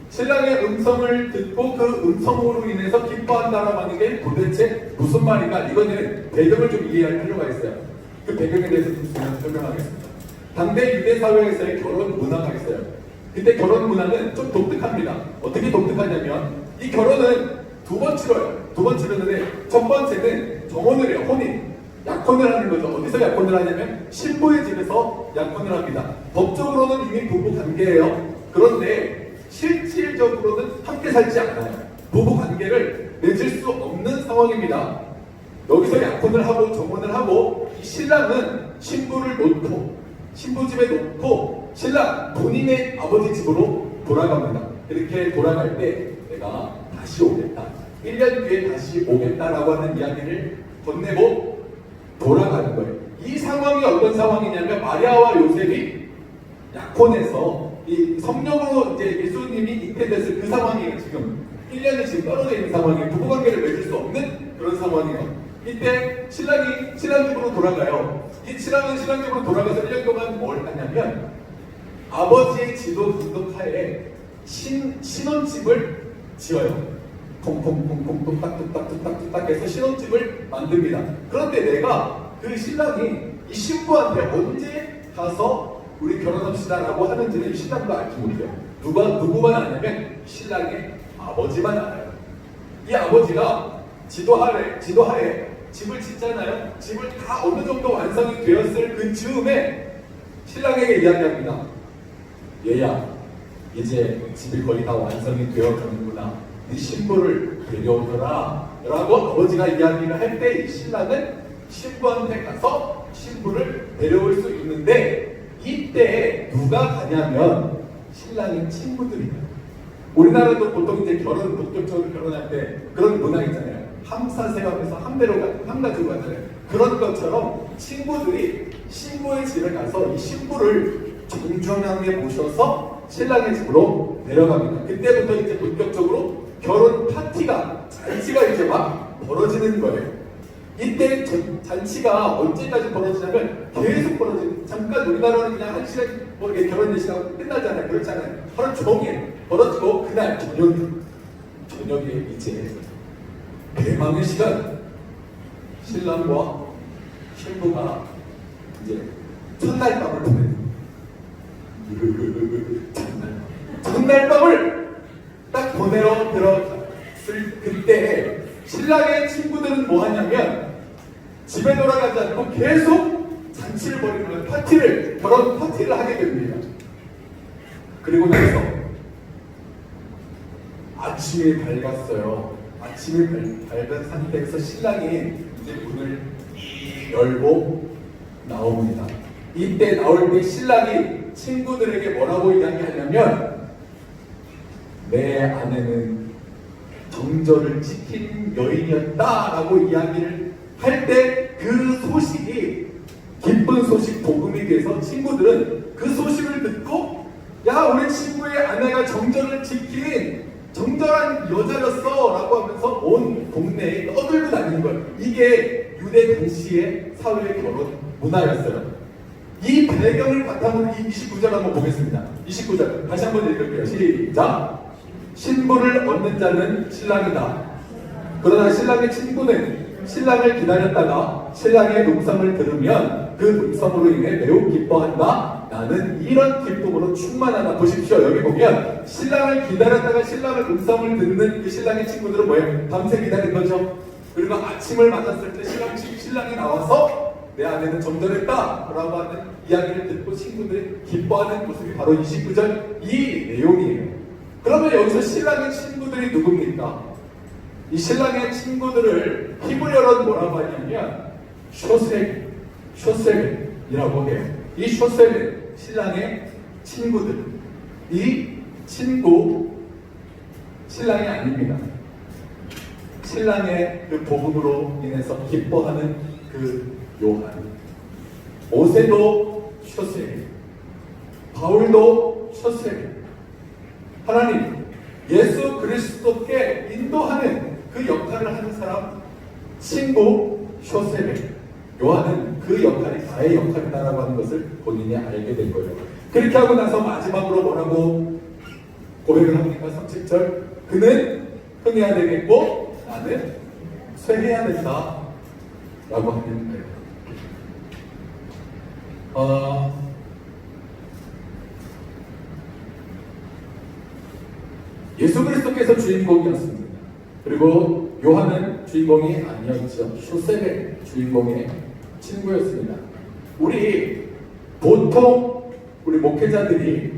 신랑의 음성을 듣고 그 음성으로 인해서 기뻐한다라고 하는 게 도대체 무슨 말인가? 이거는 배경을 좀 이해할 필요가 있어요. 그 배경에 대해서 좀 설명하겠습니다. 당대 유대 사회에서의 결혼 문화가 있어요. 근데 결혼 문화는 좀 독특합니다. 어떻게 독특하냐면 이 결혼은 두 번 치르는데 첫 번째는 정혼을 해요. 혼인. 약혼을 하는 거죠. 어디서 약혼을 하냐면 신부의 집에서 약혼을 합니다. 법적으로는 이미 부부 관계예요. 그런데 실질적으로는 함께 살지 않아요. 부부 관계를 맺을 수 없는 상황입니다. 여기서 약혼을 하고 정혼을 하고 이 신랑은 신부를 놓고 신부 집에 놓고 신랑 본인의 아버지 집으로 돌아갑니다. 이렇게 돌아갈 때 내가 다시 오겠다. 1년 뒤에 다시 오겠다라고 하는 이야기를 건네고 돌아가는 거예요. 이 상황이 어떤 상황이냐면 마리아와 요셉이 약혼해서 이 성령으로 이제 예수님이 잉태됐을 그 상황이에요. 지금 1년이 지금 떨어져 있는 상황이에요. 부부관계를 맺을 수 없는 그런 상황이에요. 이때 신랑이 신랑집으로 돌아가요. 이 신랑은 신랑집으로 돌아가서 1년 동안 뭘 하냐면 아버지의 지도 분석하에 신혼집을 지어요. 통통통통 뚝딱뚝딱 해서 신혼집을 만듭니다. 그런데 내가 그 신랑이 이 신부한테 언제 가서 우리 결혼합시다 라고 하는지는 이 신랑도 알지 못해요. 누구만 아냐면 신랑의 아버지만 알아요. 이 아버지가 지도하에 집을 짓잖아요. 집을 다 어느 정도 완성이 되었을 그 즈음에 신랑에게 이야기합니다. 얘야, 이제 집이 거의 다 완성이 되어가는구나. 네 신부를 데려오너라 라고 아버지가 이야기를 할 때 이 신랑은 신부한테 가서 신부를 데려올 수 있는데, 이때 누가 가냐면 신랑의 친구들이에요. 우리나라도 보통 이제 본격적으로 결혼할 때 그런 문화 있잖아요. 함사세가면서 함 가지고 가잖아요. 그런 것처럼 친구들이 신부의 집에 가서 이 신부를 존중하게 모셔서 신랑의 집으로 내려갑니다. 그때부터 이제 본격적으로 결혼 파티가, 잔치가 이제 막 벌어지는 거예요. 이때 잔치가 언제까지 벌어지냐면 계속 벌어지는, 잠깐 우리나라는 그냥 1시간 뭐 이렇게 결혼 예식하고 끝나잖아요. 그렇잖아요. 하루 종일 벌어지고 그날 저녁에 이제 대망의 시간, 신랑과 신부가 이제 첫날 밤을 보내는 첫날 밤을 딱 보내러 들어갔을 그때 신랑의 친구들은 뭐 하냐면 집에 돌아가지 않고 계속 잔치를 벌이는 거예요. 결혼 파티를 하게 됩니다. 그리고 나서 아침이 밝았어요. 아침이 밝은 상태에서 신랑이 이제 문을 열고 나옵니다. 이때 나올 때 신랑이 친구들에게 뭐라고 이야기하냐면, 내 아내는 정절을 지킨 여인이었다라고 이야기를 할 때 그 소식이 기쁜 소식, 복음이 돼서 친구들은 그 소식을 듣고, 야, 우리 친구의 아내가 정절을 지킨 정절한 여자였어 라고 하면서 온 동네에 떠들고 다니는 거예요. 이게 유대 당시의 사회 결혼 문화였어요. 이 배경을 바탕으로 이 29절 한번 보겠습니다. 29절 다시 한번 읽을게요. 시작. 신부를 얻는 자는 신랑이다. 그러나 신랑의 친구는 신랑을 기다렸다가 신랑의 음성을 들으면 그 음성으로 인해 매우 기뻐한다. 나는 이런 기쁨으로 충만하다. 보십시오. 여기 보면 신랑을 기다렸다가 신랑의 음성을 듣는 그 신랑의 친구들은 뭐예요? 밤새 기다린 거죠. 그리고 아침을 맞았을 때 신랑이 나와서 내 아내는 정절했다 라고 하는 이야기를 듣고 친구들이 기뻐하는 모습이 바로 29절 이 내용이에요. 그러면 여기서 신랑의 친구들이 누굽니까? 이 신랑의 친구들을 히브리어로 뭐라고 하냐면 쇼셉이라고 해요. 이 쇼셉은 신랑의 친구들. 이 친구 신랑이 아닙니다. 신랑의 그 복음으로 인해서 기뻐하는 그 요한. 모세도 쇼셉, 바울도 쇼셉. 하나님 예수 그리스도께 인도하는 그 역할을 하는 사람, 친구 쇼셉. 요한은 그 역할이 나의 역할이다라고 하는 것을 본인이 알게 된 거예요. 그렇게 하고 나서 마지막으로 뭐라고 고백을 합니까? 37절. 그는 흥해야 되겠고 나는 쇠해야 된다 라고 하는 거예요. 예수 그리스도께서 주인공이었습니다. 그리고 요한은 주인공이 아니었죠. 쇼셉의 주인공의 친구였습니다. 보통 우리 목회자들이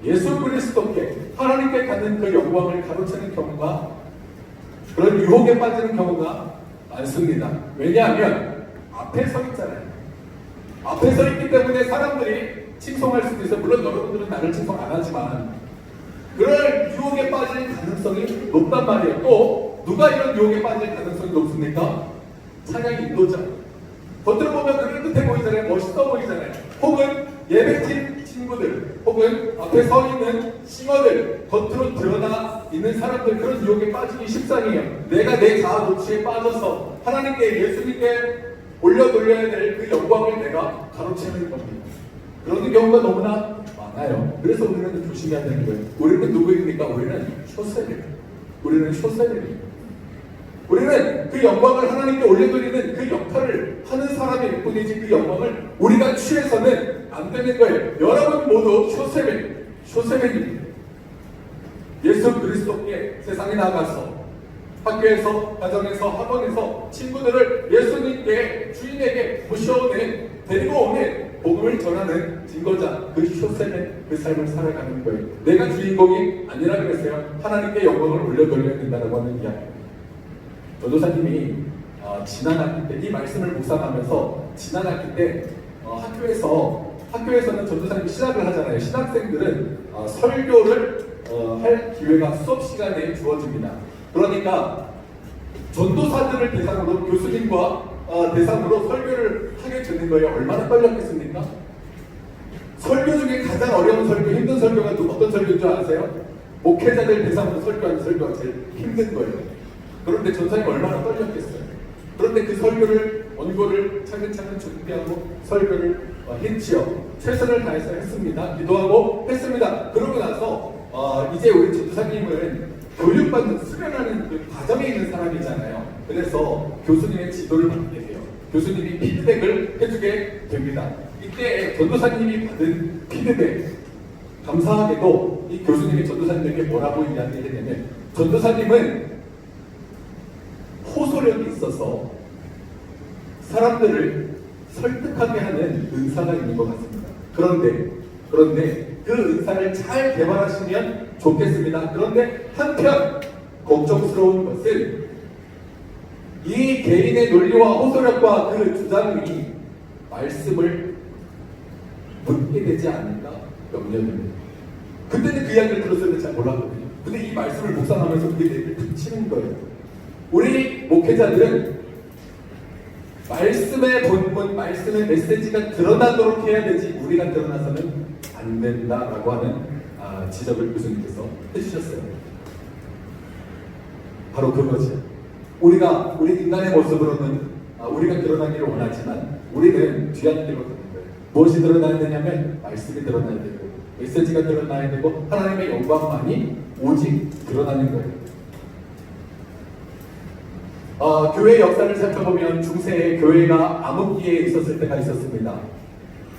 예수 그리스도께 하나님께 갖는 그 영광을 가로채는 경우가, 그런 유혹에 빠지는 경우가 많습니다. 왜냐하면 앞에 서 있잖아요. 앞에 서 있기 때문에 사람들이 칭송할 수도 있어요. 물론 여러분들은 나를 칭송 안 하지만 그럴 유혹에 빠질 가능성이 높단 말이에요. 또 누가 이런 유혹에 빠질 가능성이 높습니까? 찬양 인도자. 겉으로 보면 그럴듯해 보이잖아요. 멋있어 보이잖아요. 혹은 예배팀 친구들, 혹은 앞에 서 있는 싱어들, 겉으로 드러나 있는 사람들, 그런 유혹에 빠지기 십상이에요. 내가 내 자아 도취에 빠져서 하나님께, 예수님께 올려돌려야 될 그 영광을 내가 가로채는 겁니다. 그런 경우가 너무나 많아요. 그래서 우리는 조심해야 되는 거예요. 우리는 누구입니까? 우리는 쇼셉이에요. 우리는 쇼셉입니다. 우리는 그 영광을 하나님께 올려드리는 그 역할을 하는 사람일 뿐이지 그 영광을 우리가 취해서는 안 되는 거예요. 여러분 모두 쇼셉입니다. 예수 그리스도께 세상에 나가서 학교에서, 가정에서, 학원에서 친구들을 예수님께, 주인에게 모셔오는, 데리고 오는 복음을 전하는 증거자, 그 쇼셈의 그 삶을 살아가는 거예요. 내가 주인공이 아니라 그랬어요. 하나님께 영광을 올려드려야 된다고 하는 이야기. 전도사님이 지난 학기 때 이 말씀을 묵상하면서 지난 학기 때 학교에서는 전도사님이 신학을 하잖아요. 신학생들은 설교를 할 기회가 수업 시간에 주어집니다. 그러니까 전도사들을 대상으로 교수님과 대상으로 설교를 하게 되는 거예요. 얼마나 떨렸겠습니까? 설교 중에 가장 어려운 설교, 힘든 설교가 또 어떤 설교인 줄 아세요? 목회자들 대상으로 설교하는 설교가 제일 힘든 거예요. 그런데 전사님이 얼마나 떨렸겠어요. 그런데 그 설교를 원고를 차근차근 준비하고 설교를 했지요. 최선을 다해서 했습니다. 기도하고 했습니다. 그러고 나서 이제 우리 전도사님은 교육받는, 수련하는 그 과정에 있는 사람이잖아요. 그래서 교수님의 지도를 받게 돼요. 교수님이 피드백을 해주게 됩니다. 이때 전도사님이 받은 피드백, 감사하게도 이 교수님이 전도사님에게 뭐라고 이야기했냐면, 전도사님은 호소력이 있어서 사람들을 설득하게 하는 은사가 있는 것 같습니다. 그런데 그 은사를 잘 개발하시면 좋겠습니다. 그런데 한편 걱정스러운 것은 이 개인의 논리와 호소력과 그 주장이 말씀을 묻게 되지 않을까 염려됩니다. 그때는 그 이야기를 들었을 때 잘 몰랐거든요. 근데 이 말씀을 묵상하면서 그게 내게 툭 치는 거예요. 우리 목회자들은 말씀의 본문, 말씀의 메시지가 드러나도록 해야 되지 우리가 드러나서는 안 된다라고 하는 지적을 교수님께서 해주셨어요. 바로 그거죠. 우리 인간의 모습으로는 우리가 드러나기를 원하지만 우리는 뒤안길로 가는 거예요. 무엇이 드러나야 되냐면 말씀이 드러나야 되고 메시지가 드러나야 되고 하나님의 영광만이 오직 드러나는 거예요. 교회 역사를 살펴보면 중세에 교회가 암흑기에 있었을 때가 있었습니다.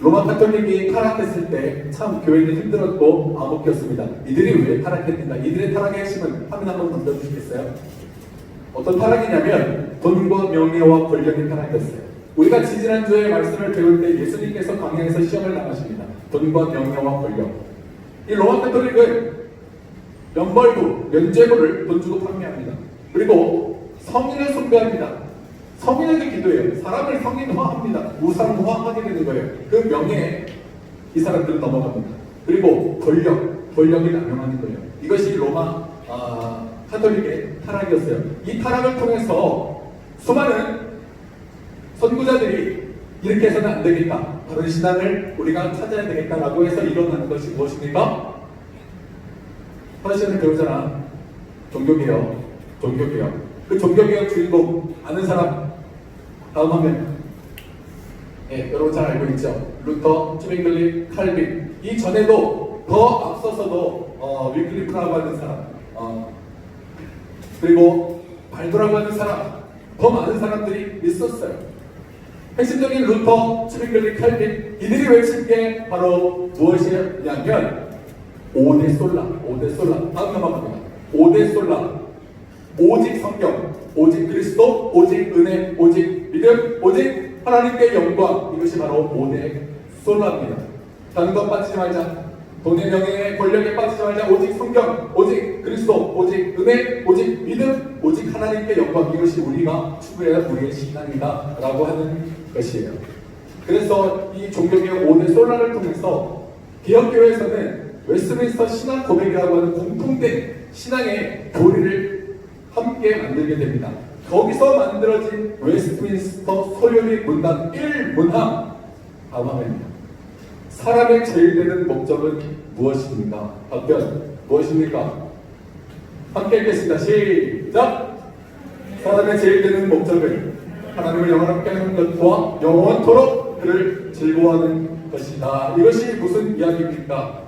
로마 카톨릭이 타락했을 때 참 교회는 힘들었고 암흑기였습니다. 이들이 왜 타락했는가? 이들의 타락의 핵심은 화면 한번 던져주시겠어요? 어떤 타락이냐면 돈과 명예와 권력의 타락이었어요. 우리가 지지난주에 말씀을 배울 때 예수님께서 광야에서 시험을 당하십니다. 돈과 명예와 권력. 이 로마 카톨릭은 면벌부, 면죄부를 돈 주고 판매합니다. 그리고 성인을 숭배합니다. 성인에게 기도해요. 사람을 성인화합니다. 우상화하게 되는 거예요. 그 명예에 이 사람들은 넘어갑니다. 그리고 권력을 남용하는 거예요. 이것이 로마 카톨릭의 타락이었어요. 이 타락을 통해서 수많은 선구자들이 이렇게 해서는 안 되겠다. 다른 신앙을 우리가 찾아야 되겠다라고 해서 일어나는 것이 무엇입니까? 사실은 배우잖아. 종교개혁. 그 종교개혁 주인공 아는 사람 다음 화면. 네, 여러분 잘 알고 있죠? 루터, 쯔윙글리, 칼빈. 이 전에도 더 앞서서도 위클리프라고 하는 사람, 그리고 발도라고 하는 사람, 더 많은 사람들이 있었어요. 핵심적인 루터, 쯔윙글리, 칼빈, 이들이 외친 게 바로 무엇이냐면 5대 솔라. 다음 넘어갑니다. 5대 솔라. 오직 성경, 오직 그리스도, 오직 은혜, 오직 믿음, 오직 하나님께 영광. 이것이 바로 5대 솔라입니다. 다른 것 빠지지 말자. 돈의 명예에 권력에 빠지지 말자. 오직 성경, 오직 그리스도, 오직 은혜, 오직 믿음, 오직 하나님께 영광. 이것이 우리가 추구해야 우리의 신앙이다 라고 하는 것이에요. 그래서 이 종교개혁 5대 솔라를 통해서 개혁교회에서는 웨스트민스터 신앙 고백이라고 하는 공통된 신앙의 교리를 함께 만들게 됩니다. 거기서 만들어진 웨스트민스터 소요리 문단 1문항 다음 화면입니다. 사람의 제일 되는 목적은 무엇입니까? 답변 무엇입니까? 함께 읽겠습니다. 시작! 사람의 제일 되는 목적은 하나님을 영원하게 하는 것과 영원토록 그를 즐거워하는 것이다. 이것이 무슨 이야기입니까?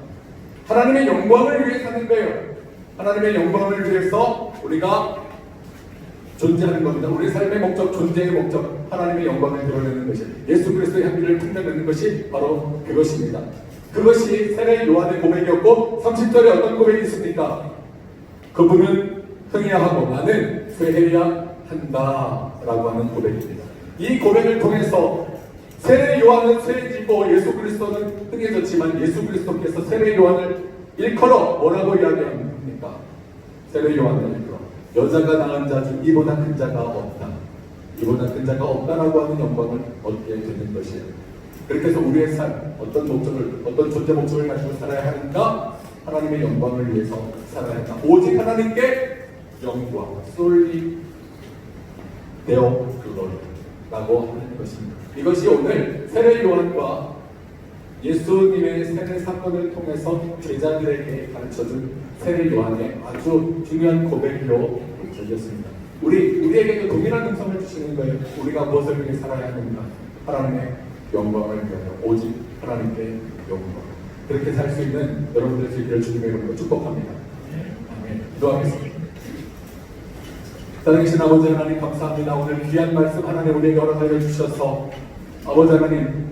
하나님의 영광을 위해 사는 거예요. 하나님의 영광을 위해서 우리가 존재하는 겁니다. 우리의 삶의 목적, 존재의 목적, 하나님의 영광을 드러내는 것이, 예수 그리스도의 향기를 풍겨내는 것이 바로 그것입니다. 그것이 세례 요한의 고백이었고 30절에 어떤 고백이 있습니까? 그분은 흥해야 하고 나는 쇠해야 한다라고 하는 고백입니다. 이 고백을 통해서 세례 요한은 쇠해지고 예수 그리스도는 흥해졌지만 예수 그리스도께서 세례 요한을 일컬어 뭐라고 이야기합니까? 세례 요한을 일컬어 여자가 낳은 자 중 이보다 큰 자가 없다. 이보다 큰 자가 없다라고 하는 영광을 얻게 되는 것이에요. 그렇게 해서 우리의 삶, 어떤 목적을, 어떤 존재 목적을 가지고 살아야 하는가? 하나님의 영광을 위해서 살아야 한다. 오직 하나님께 영광, 솔리 데어 글로리라고 하는 것입니다. 이것이 오늘 세례 요한과 예수님의 세례 사건을 통해서 제자들에게 가르쳐준 세례 요한의 아주 중요한 고백으로 들렸습니다. 우리에게도 동일한 음성을 주시는 거예요. 우리가 무엇을 위해 살아야 하는가? 하나님의 영광을 위하여 오직 하나님께 영광. 그렇게 살 수 있는 여러분들 되기를 주님의 이름으로 축복합니다. 아멘. 기도하겠습니다. 사랑하신 아버지 하나님 감사합니다. 오늘 귀한 말씀 하나님 우리에게 허락하여 주셔서 아버지 하나님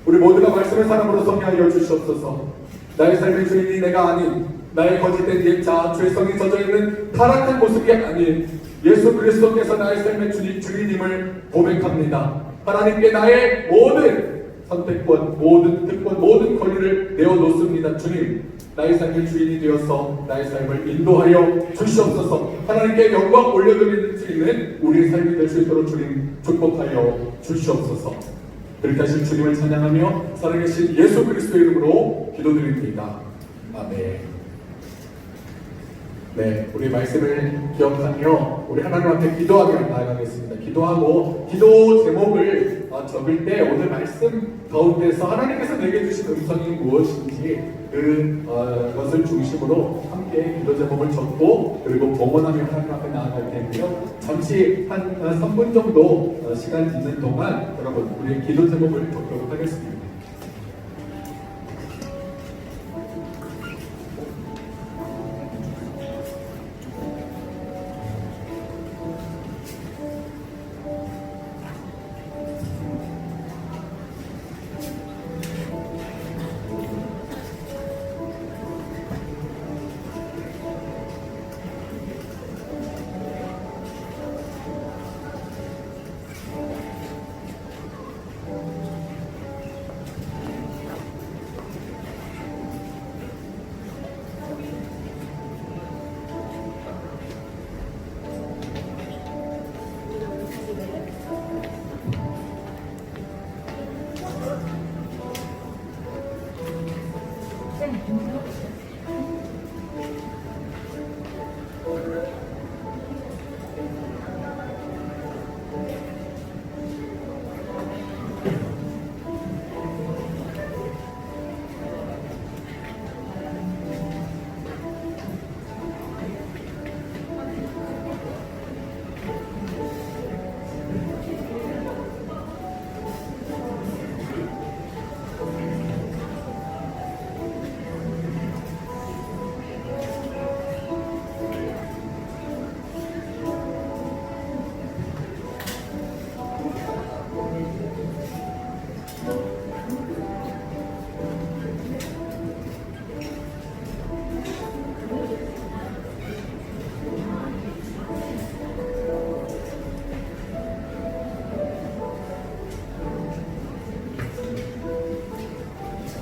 우리 모두가 말씀을 사람으로 성취하여 주시옵소서. 나의 삶의 주인이 내가 아닌 나의 거짓된 옛자 죄성이 젖어있는 타락한 모습이 아닌 예수 그리스도께서 나의 삶의 주인임을 고백합니다. 하나님께 나의 모든 선택권, 모든 특권, 모든 권리를 내어놓습니다. 주님, 나의 삶의 주인이 되어서 나의 삶을 인도하여 주시옵소서. 하나님께 영광 올려드릴 수 있는 우리의 삶이 될 수 있도록 주님 축복하여 주시옵소서. 그렇게 하실 주님을 찬양하며 살아계신 예수 그리스도의 이름으로 기도드립니다. 아멘. 네, 우리 말씀을 기억하며 우리 하나님 앞에 기도하며 나아가겠습니다. 기도하고 기도 제목을 적을 때 오늘 말씀 가운데서 하나님께서 내게 주신 음성이 무엇인지 그것을 중심으로 함께 기도 제목을 적고 그리고 봉헌하며 하나님 앞에 나아갈 텐데요. 잠시 한 3분 정도 시간 있는 동안 여러분 우리의 기도 제목을 적도록 하겠습니다.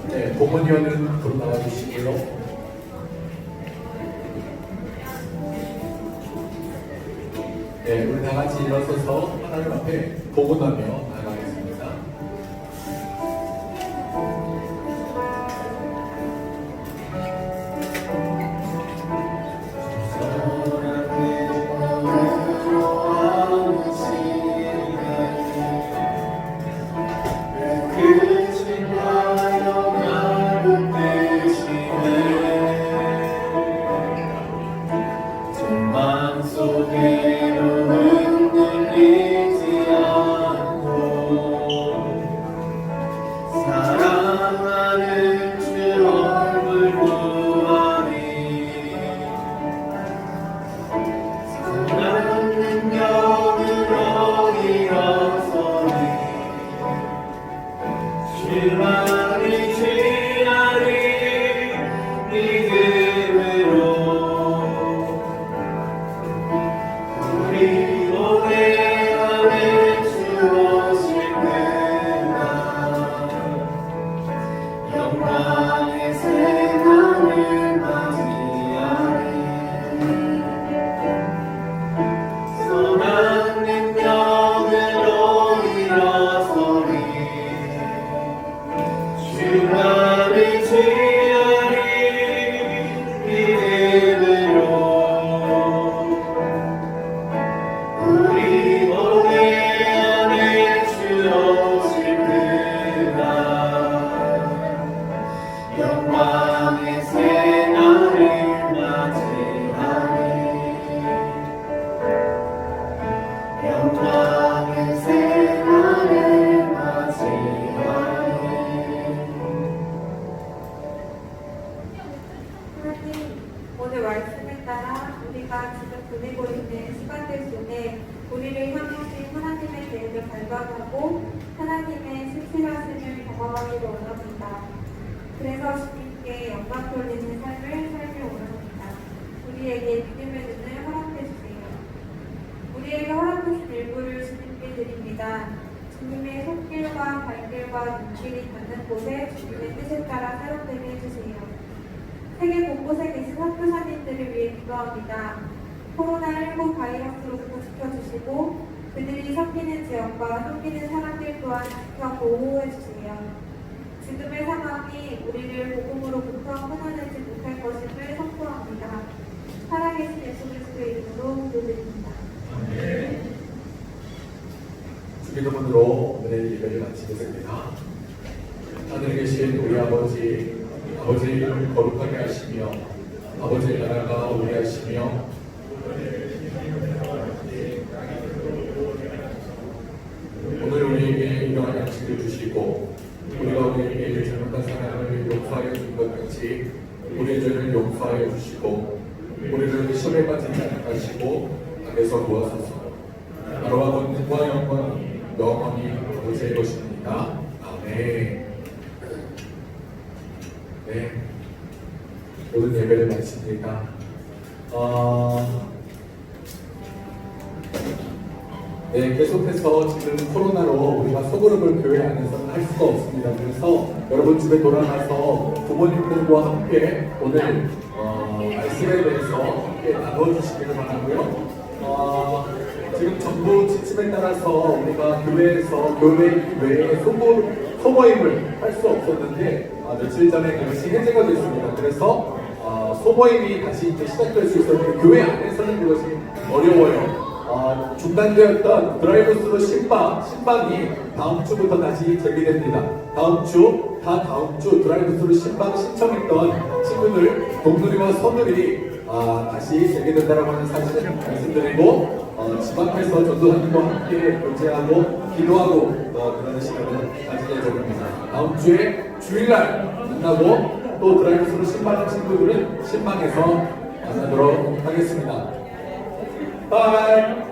네, 봉헌위원은 앞으로 나와주시고요. 네, 우리 다 같이 일어서서 하나님 앞에 봉헌하며 나아가겠습니다. 속에로 흔들리지 않고 영광의 새날을 맞이하리 선한 능력으로 일어서리 주만을 취하리 믿음으로 우리 몸에 안에 주 오실 그날 영광의 새날을 맞이하리 영광의 새날을 맞이하리 하나님, 오늘 말씀에 따라 우리가 지금 보내고 있는 시간들 속에 우리를 향하신 하나님의 계획을 발견하고 하나님의 신실하심을 경험하기를 원합니다. 그래서 주님께 영광 돌리는 삶을 살기 원합니다. 우리에게 믿음의 눈을 허락해 주세요. 우리에게 허락하신 일부를 주님께 드립니다. 주님의 손길과 발길과 눈길이 닿는 곳에 주님의 뜻에 따라 사용되게 해주세요. 세계 곳곳에 계신 선교사님들을 위해 기도합니다. 코로나19 바이러스로부터 지켜주시고 그들이 섞이는 지역과 섞이는 사람들 또한 지켜 보호해주세요. 지금의 상황이 우리를 복음으로부터 끊어내지 못할 것임을 선포합니다. 살아계신 예수 그리스도의 이름으로 기도드립니다. 주기도문으로 오늘의 예배를 마치겠습니다. 하늘에 계신 우리 아버지를 거룩하게 하시며 아버지의 나라가 오게 하시며 오늘 우리에게 이러한 양식을 주시고 우리가 우리에게 잘못한 사람을 용서하여 준 것 같이 우리의 죄를 용서하여 주시고 우리를 시험에 빠지지 않게 하시고 악에서 구하소서. 나라와 권능과 영광이 영원히 아버지의 것입니다. 아멘. 네, 오늘 예배를 마칩니다. 네, 계속해서 지금 코로나로 우리가 소그룹을 교회 안에서는 할 수가 없습니다. 그래서 여러분 집에 돌아가서 부모님들과 함께 오늘 말씀에 대해서 함께 나눠주시기를 바라고요. 지금 정부 지침에 따라서 우리가 교회에서 교회 외에 소모임을 할 수 없었는데 며칠 전에 그것이 해제가 됐습니다. 그래서 소모임이 다시 이제 시작될 수 있었는데 교회 안에서는 그것이 어려워요. 중단되었던 드라이브스루 신방이 다음 주부터 다시 재개됩니다. 다음 주 드라이브스루 신방 신청했던 친구들, 동료와 선들이 다시 재개된다라고 하는 사실을 말씀드리고 집 앞에서 전도사님과 함께 교제하고 기도하고 그러는 시간을 가질 예정입니다. 다음 주에 주일날 만나고 또 드라이브스루 신방 친구들은 신방에서 만나도록 하겠습니다. 바이.